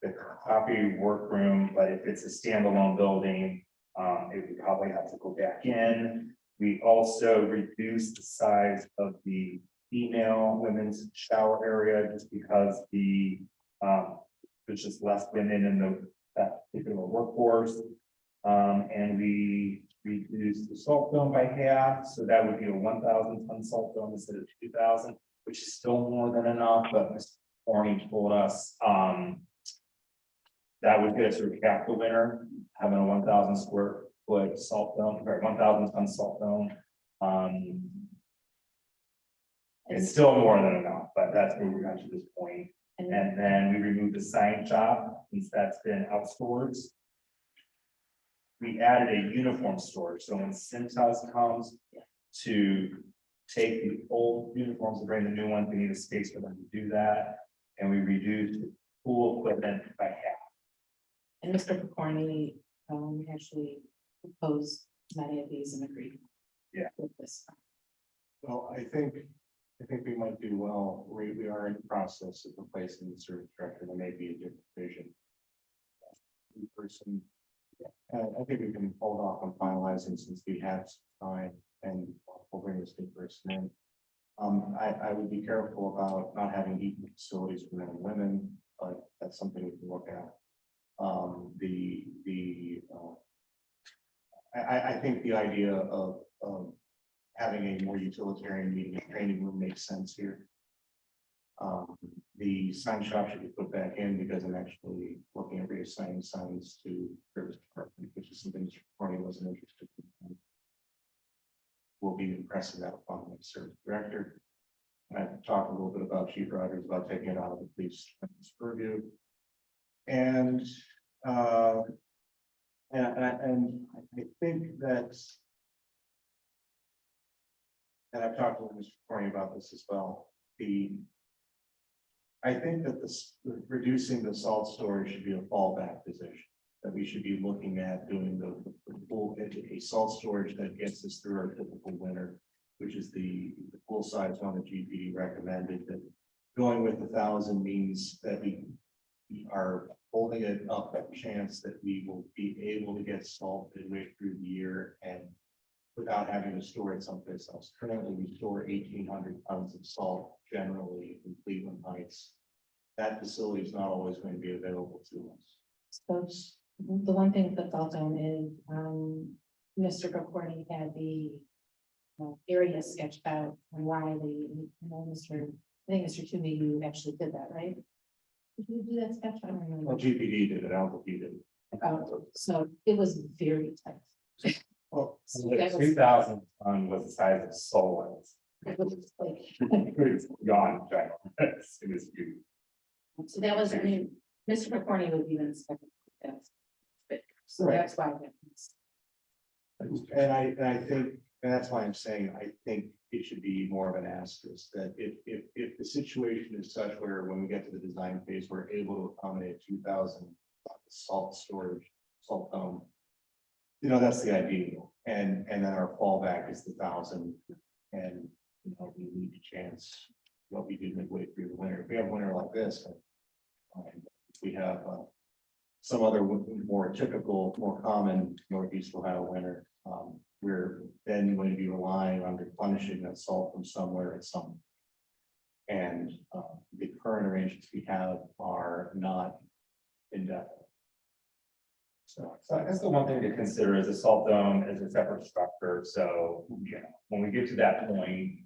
the copy workroom, but if it's a standalone building, it would probably have to go back in. We also reduced the size of the female women's shower area just because there's just less women in that particular workforce. And we reduced the salt dome by half, so that would be a 1,000 ton salt dome instead of 2,000, which is still more than enough, but Mr. Corning told us, that would get us through half the winter, having a 1,000 square foot salt dome, or 1,000 ton salt dome. It's still more than enough, but that's where we got to this point. And And then we removed the sign shop, since that's been outsourced. We added a uniform storage, so when Cintas comes to take the old uniforms and bring the new ones, we need a space for them to do that. And we reduced pool equipment by half. And Mr. Pokorny, actually proposed many of these and agreed. Yeah. With this. Well, I think we might do well. We are in the process of replacing the service director. There may be a different vision. New person. I think we can hold off on finalizing since we have some time and we'll bring this new person in. I would be careful about not having equal facilities for men and women, but that's something we can look at. I think the idea of having a more utilitarian meeting and training room makes sense here. The sign shop should be put back in because I'm actually looking at reassigning signs to service department, which is something Mr. Corney wasn't interested in. We'll be impressing that upon the service director. I've talked a little bit about Chief Rogers about taking it out of the police purview. And I think that's. And I've talked with Mr. Corney about this as well. I think that reducing the salt storage should be a fallback position. That we should be looking at doing the full, a salt storage that gets us through our typical winter, which is the full size one that GPD recommended. That going with 1,000 means that we are holding it up a chance that we will be able to get salt midway through the year and without having to store it someplace else. Currently, we store 1,800 tons of salt generally in Cleveland Heights. That facility is not always going to be available to us. So the one thing that felt on is, Mr. Pokorny had the area sketched out and why I think Mr. Toomey, you actually did that, right? Did you do that sketch? I don't remember. Well, GPD did it, LPD did it. So it was very tight. Well, So that was- 3,000 ton was the size of Solon's. it was like- It was beyond giant. It was huge. So that was, I mean, Mr. Pokorny was even expecting that. But, so Right. that's why. that was- And I think, and that's why I'm saying, I think it should be more of an asterisk that if the situation is such where when we get to the design phase, we're able to accommodate 2,000 salt storage, salt dome. You know, that's the ideal. And then our fallback is the 1,000 and, you know, we need a chance what we do midway through the winter. If we have a winter like this, if we have some other more typical, more common Northeast Ohio winter, we're then going to be relying on replenishing that salt from somewhere at some. And the current arrangements we have are not indefinite. So that's the one thing to consider is a salt dome as a separate structure. So, you know, when we get to that point,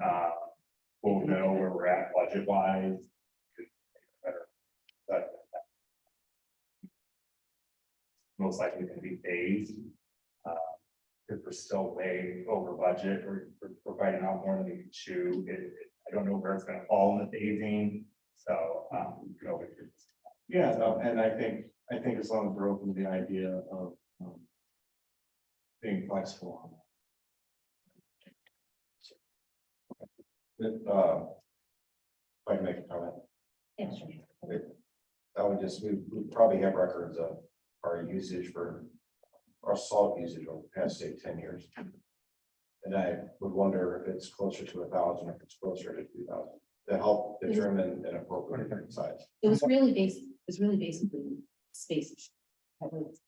we'll know where we're at budget wise. But most likely going to be phased. Because we're still way over budget, we're providing out more than we can chew. I don't know where it's gonna fall in the phasing, so, you know, Yeah, no, and I think as long as we're open to the idea of being flexible. If I can make a comment, Yeah, sure. I would just, we probably have records of our usage for our salt usage over the past, say, 10 years. And I would wonder if it's closer to 1,000, if it's closer to 2,000, to help determine an appropriate size. It was really basically space. issue. That was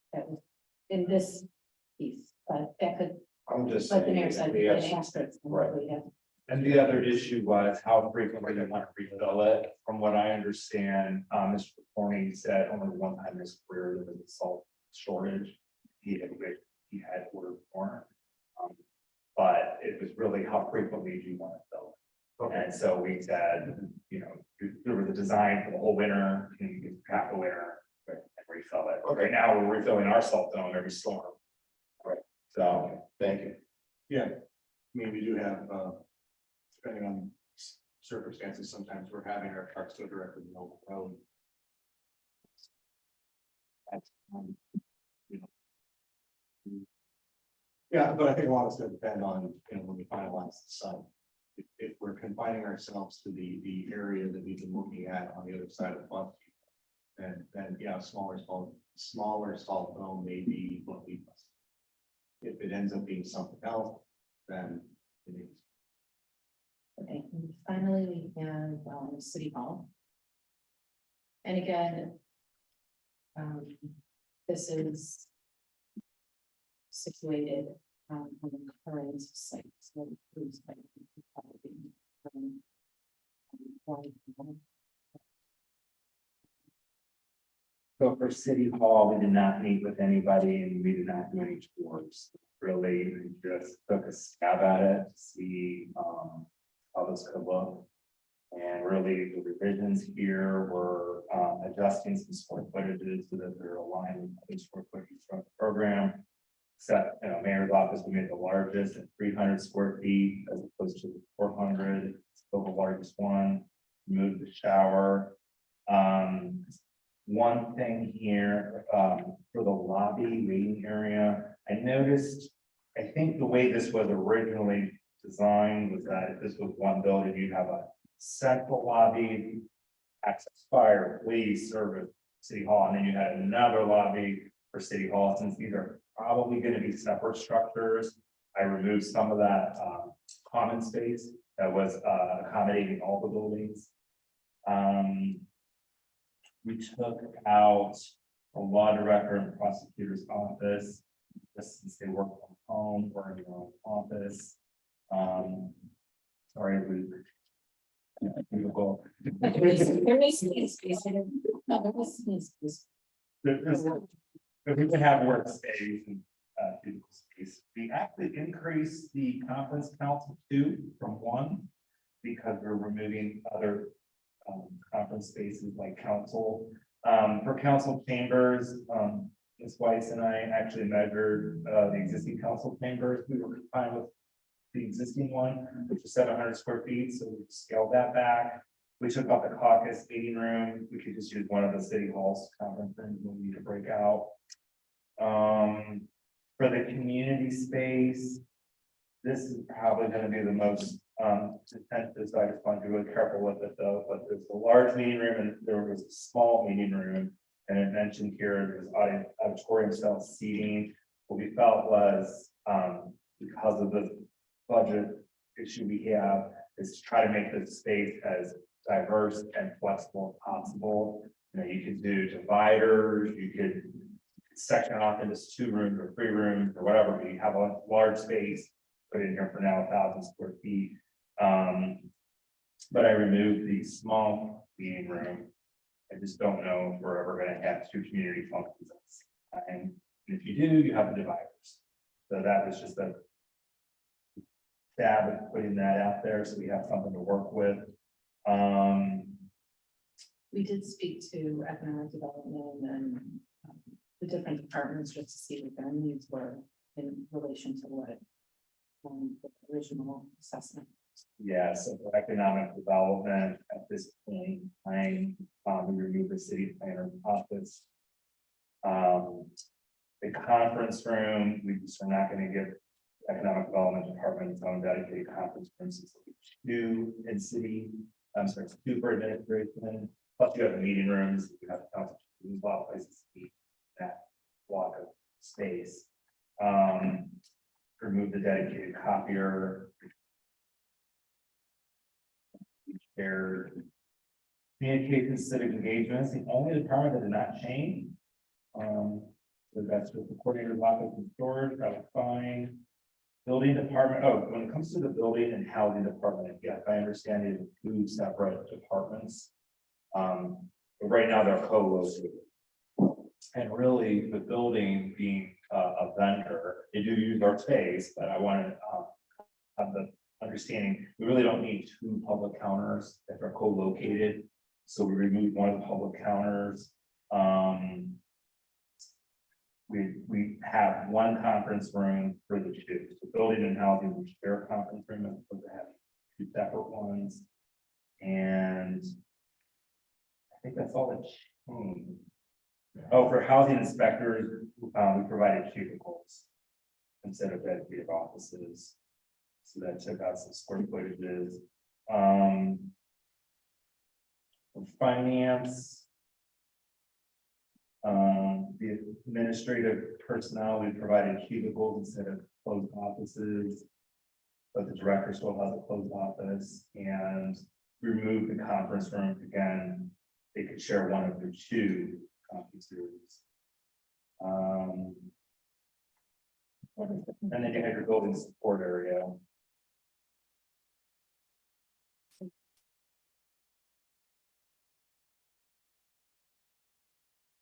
in this piece, but that could, I'm just like the saying, mayor if said, we we have can ask for it. Right. and the other issue was how frequently they want to refill it. From what I understand, Mr. Corney said only one time in his career there was a salt shortage. He had ordered more. But it was really how frequently do you want to fill it? And so we said, you know, there was a design for the whole winter, and you get half the winter and refill it. Okay. Right now, we're refilling our salt dome every storm. Right. So, Thank you. Yeah, I mean, we do have, depending on circumstances, sometimes we're having our trucks go directly to the local road. That's, you know. Yeah, but I think a lot of it's going to depend on, you know, when we finalize the site. If we're confining ourselves to the area that we've been looking at on the other side of the bus. Then, yeah, smaller salt dome may be what we must. If it ends up being something else, then it is. Okay, and finally, we have City Hall. And again, this is situated on the current site. So it's like, probably, so for City Hall, we did not meet with anybody and we did not do any tours. Really, we just took a stab at it to see how this could look. And really, the revisions here were adjusting some square footages so that they're aligned with other square footage from the program. Except, you know, mayor's office, we made the largest at 300 square feet as opposed to the 400, still the largest one. Moved the shower. One thing here, for the lobby waiting area, I noticed, I think the way this was originally designed was that if this was one building, you'd have a central lobby, access fire, police, service, City Hall, and then you had another lobby for City Hall. Since these are probably going to be separate structures, I removed some of that common space that was accommodating all the buildings. We took out a law director and prosecutor's office, just since they work from home or in their own office. Sorry, Luke. Beautiful. There may be space. No, there was space. If we could have workspace and physical space, we actually increased the conference council from 1 because we're removing other conference spaces like council. For council chambers, Ms. Weiss and I actually measured the existing council chambers. We were fine with the existing one, which is 700 square feet, so we scaled that back. We took out the caucus meeting room. We could just use one of the city halls conference rooms when we need to break out. For the community space, this is probably going to be the most contentious. So I just want to be really careful with it though. But there's a large meeting room and there was a small meeting room. And it mentioned here there's auditorium style seating. What we felt was because of the budget issue we have, is to try to make the space as diverse and flexible as possible. You know, you could do dividers, you could section off into 2 rooms or 3 rooms or whatever, but you have a large space, put in here for now, 1,000 square feet. But I removed the small meeting room. I just don't know if we're ever gonna have 2 community functions at the same time. And if you do, you have the dividers. So that was just a stab at putting that out there, so we have something to work with. We did speak to economic development and the different departments just to see what their needs were in relation to what the original assessment. Yeah, so for economic development, at this point, we removed the city planner office. The conference room, we just are not gonna give economic development department its own dedicated conference room, since it's 2 in city, it's 2 for administration. Plus you have the meeting rooms, you have council, a lot of places to meet that block of space. Remove the dedicated copier. Their communication, civic engagement, it's the only department that did not change. So that's with the coordinator's office and storage, that was fine. Building department, oh, when it comes to the building and housing department, yes, I understand it is 2 separate departments. But right now they're co-located. And really, the building being a vendor, they do use our space, but I want to have the understanding, we really don't need 2 public counters that are co-located. So we removed one of the public counters. We have 1 conference room for the 2. So building and housing, we share a conference room, as opposed to having 2 separate ones. And I think that's all that changed. Oh, for housing inspectors, we provided cubicles instead of dedicated offices. So that took out some square footages. Finance. The administrative personnel, we provided cubicles instead of closed offices. But the director still has a closed office, and remove the conference room again. They could share one of the 2 conference rooms. And then you have your building support area.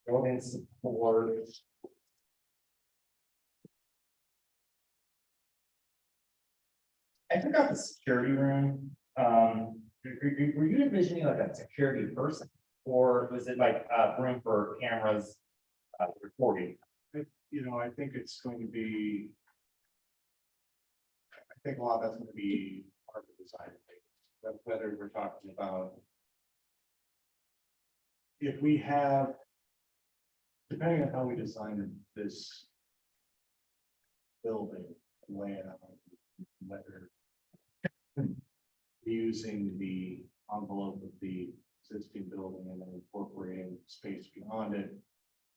Building support. I took out the security room. Were you envisioning like a security person? Or was it like a room for cameras recording? You know, I think it's going to be. I think a lot of that's going to be part of the design. Whether we're talking about. If we have. Depending on how we design this. Building layout, whether. Using the envelope of the existing building and then incorporating space beyond it.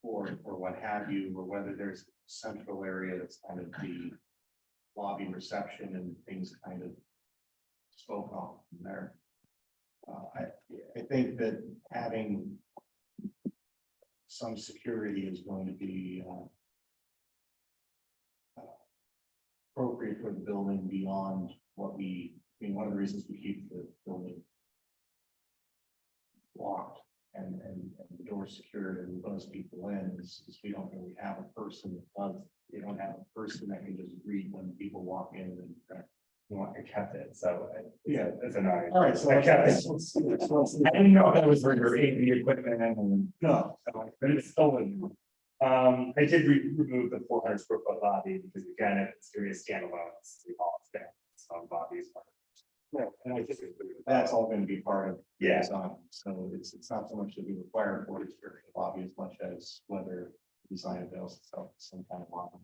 Or what have you, or whether there's a central area that's kind of the lobby reception and things kind of spoke off from there. I think that having some security is going to be appropriate for the building beyond what I mean, one of the reasons we keep the building locked and the door secured and buzz people in is we don't really have a person that does, you don't have a person that can just read when people walk in and. I kept it, so. Yeah. It's annoying. All right, so I kept it. let's- I didn't know if that was for your AV equipment and. No, But it's stolen. I did remove the 400 square foot lobby because again, if it's serious standalones, we all stand. So lobbies. Yeah, And I just. that's all going to be part of. the Yeah. design. So it's not so much that we require for it for the lobby as much as whether the design avails itself to some kind of lobby.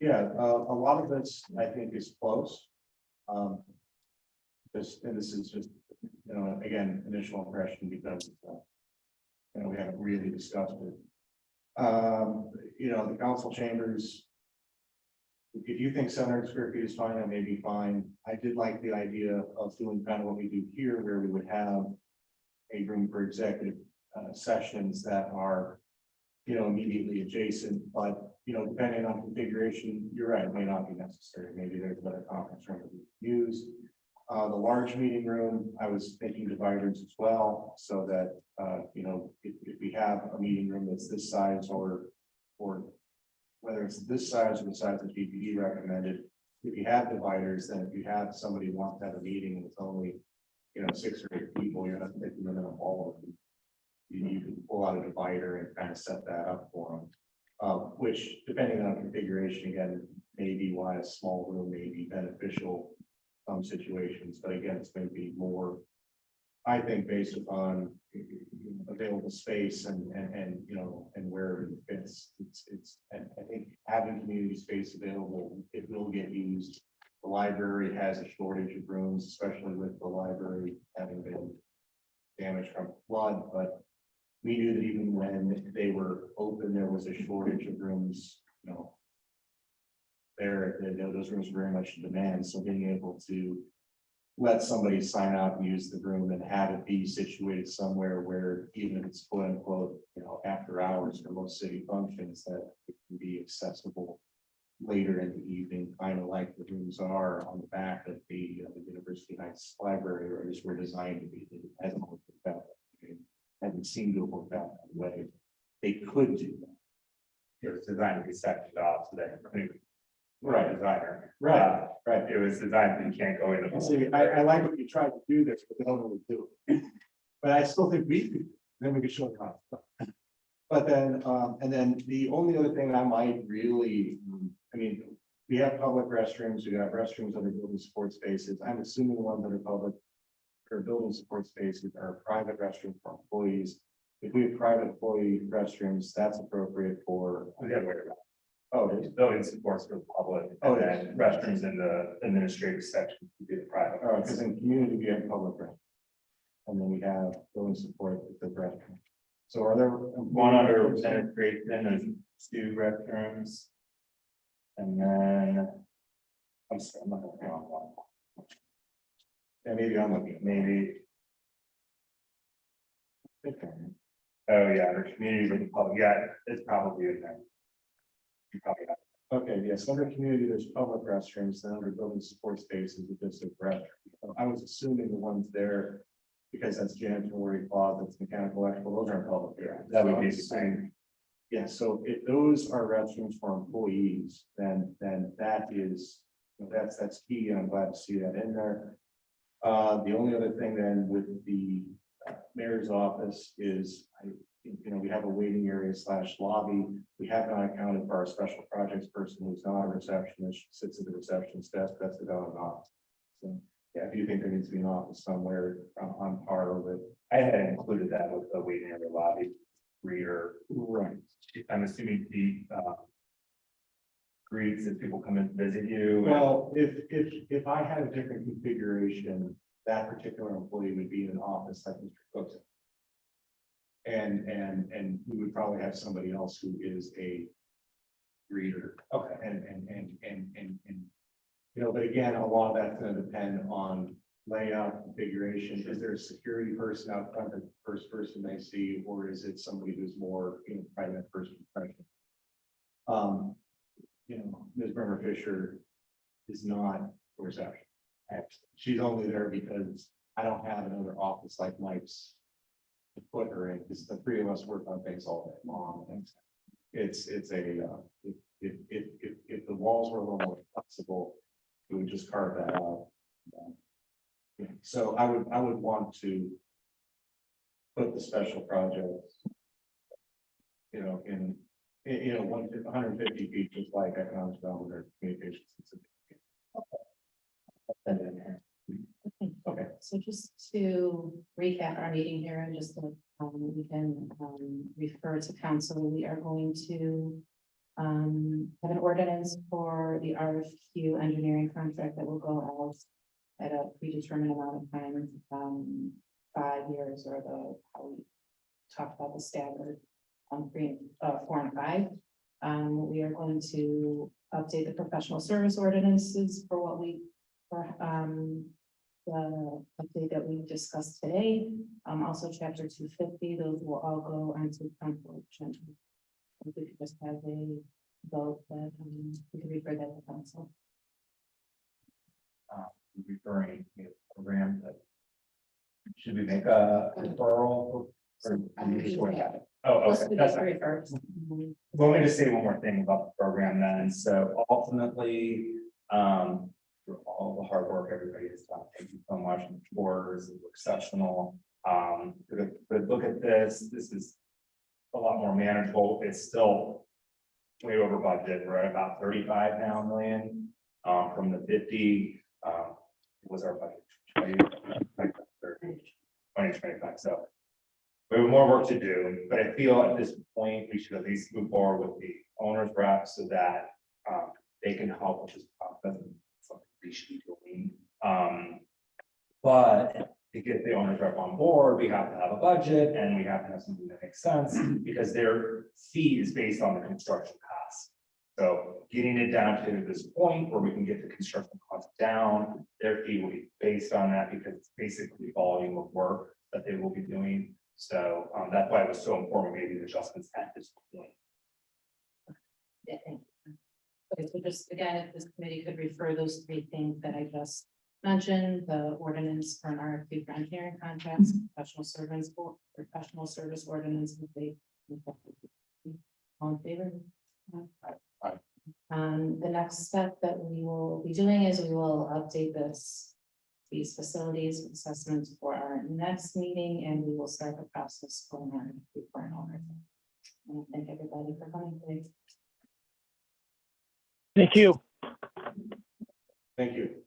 Yeah, a lot of this, I think, is close. This is just, you know, again, initial impression because, you know, we haven't really discussed it. You know, the council chambers. if you think 700 square feet is fine, that may be fine. I did like the idea of doing kind of what we do here, where we would have a room for executive sessions that are, you know, immediately adjacent, but, you know, depending on configuration, you're right, it may not be necessary. Maybe there's a better conference room that we can use. The large meeting room, I was thinking dividers as well, so that, you know, if we have a meeting room that's this size or whether it's this size or the size that GPD recommended, if you have dividers, then if you have somebody who wants to have a meeting and it's only, you know, 6 or 8 people, you're not taking them in all of them. You can pull out a divider and kind of set that up for them. Which, depending on configuration, again, may be why a small room may be beneficial in some situations, but again, it's going to be more, I think, based upon available space and you know, and where it fits. And I think having community space available, it will get used. The library has a shortage of rooms, especially with the library having been damaged from flood, but we knew that even when they were open, there was a shortage of rooms, you know. Those rooms were very much in demand, so being able to let somebody sign out and use the room and have it be situated somewhere where even if it's quote unquote, you know, after hours for most city functions, that it can be accessible later in the evening, kind of like the rooms are on the back of the University Heights Library, or at least were designed to be. It hasn't worked out. It hasn't seemed to have worked out that way. They could do that. It was designed to be sectioned off so that you couldn't. Right. Designer. Right. It was designed that you can't go in. See, I like what you tried to do this, but they don't really do it. But I still think we could, then we could show how. But then, and then the only other thing I might really, I mean, we have public restrooms, we have restrooms under building support spaces. I'm assuming the ones that are public or building support spaces are private restrooms for employees. If we have private employee restrooms, that's appropriate for. The other way around. Oh, it is. Building supports for the public, Oh, and yes. then restrooms in the administrative section would be the private. All right, because in community, we have public restroom. And then we have building support with the restroom. So are there? One under administration, then there's 2 restrooms. And then. I'm sorry, I'm not looking at one. Yeah, maybe I'm looking at Maybe, Okay. oh yeah, under community with the public, yeah, it's probably in there. You probably have. Okay, yes, under community, there's public restrooms, then under building support spaces, it's just a restroom. I was assuming the ones there, because that's janitorial closets, mechanical, electrical, those aren't public. areas. That would So be I'm the saying, yeah, so if those are restrooms for employees, then that is, that's key, and I'm glad to see that in there. The only other thing then with the mayor's office is, we have a waiting area / lobby. We have not accounted for our special projects person who's not a receptionist, she sits at the receptionist desk, that's the going off. So, yeah, if you think there needs to be an office somewhere on par with. I had included that with the waiting area lobby reader. Right. I'm assuming the greets as people come in to visit you. Well, if I had a different configuration, that particular employee would be in an office like Mr. Cook's. And we would probably have somebody else who is a reader. Okay. And, but again, a lot of that's gonna depend on layout, configuration. Is there a security person out front, the first person they see, or is it somebody who's more, private person impression? Ms. Bremer Fisher is not a reception. Actually, she's only there because I don't have another office like Mike's to put her in, because the 3 of us work on things all day long. And it's a, if the walls were a little more flexible, we would just carve that out. So I would want to put the special projects, in 150 feet, just like economic development or communications. Okay. So just to recap our meeting here, and just so we can refer to council, we are going to have an ordinance for the RFQ engineering contract that will go out at a predetermined amount of time, 5 years, or how we talked about the staggered 4 and 5. We are going to update the professional service ordinances for what we, for, the update that we discussed today. Also chapter 250, those will all go onto council. We could just have a vote that, we could refer that to council. Referring to a program that. Should we make a referral? Or do you just want to have it? Oh, Let's okay, do that's that fine. first. Let me just say one more thing about the program then. So ultimately, for all the hard work everybody has done, thank you so much. The tours were exceptional. But look at this, this is a lot more manageable. It's still way over budget. We're at about 35 now million, from the 50, was our budget. 2025. So we have more work to do, but I feel at this point, we should at least move forward with the owner's rep so that they can help with this process. Something we should be doing. But to get the owner's rep on board, we have to have a budget and we have to have something that makes sense because their fee is based on the construction costs. So getting it down to this point where we can get the construction costs down, their fee will be based on that because it's basically volume of work that they will be doing. So that's why it was so important, maybe the adjustments at this point. Yeah, thank you. Okay, so just again, if this committee could refer those three things that I just mentioned, the ordinance for an RFP for engineering contracts, professional service ordinance. All in favor? Aye. The next step that we will be doing is we will update these facilities assessments for our next meeting, and we will start the process for an owner. And thank everybody for coming today. Thank you. Thank you.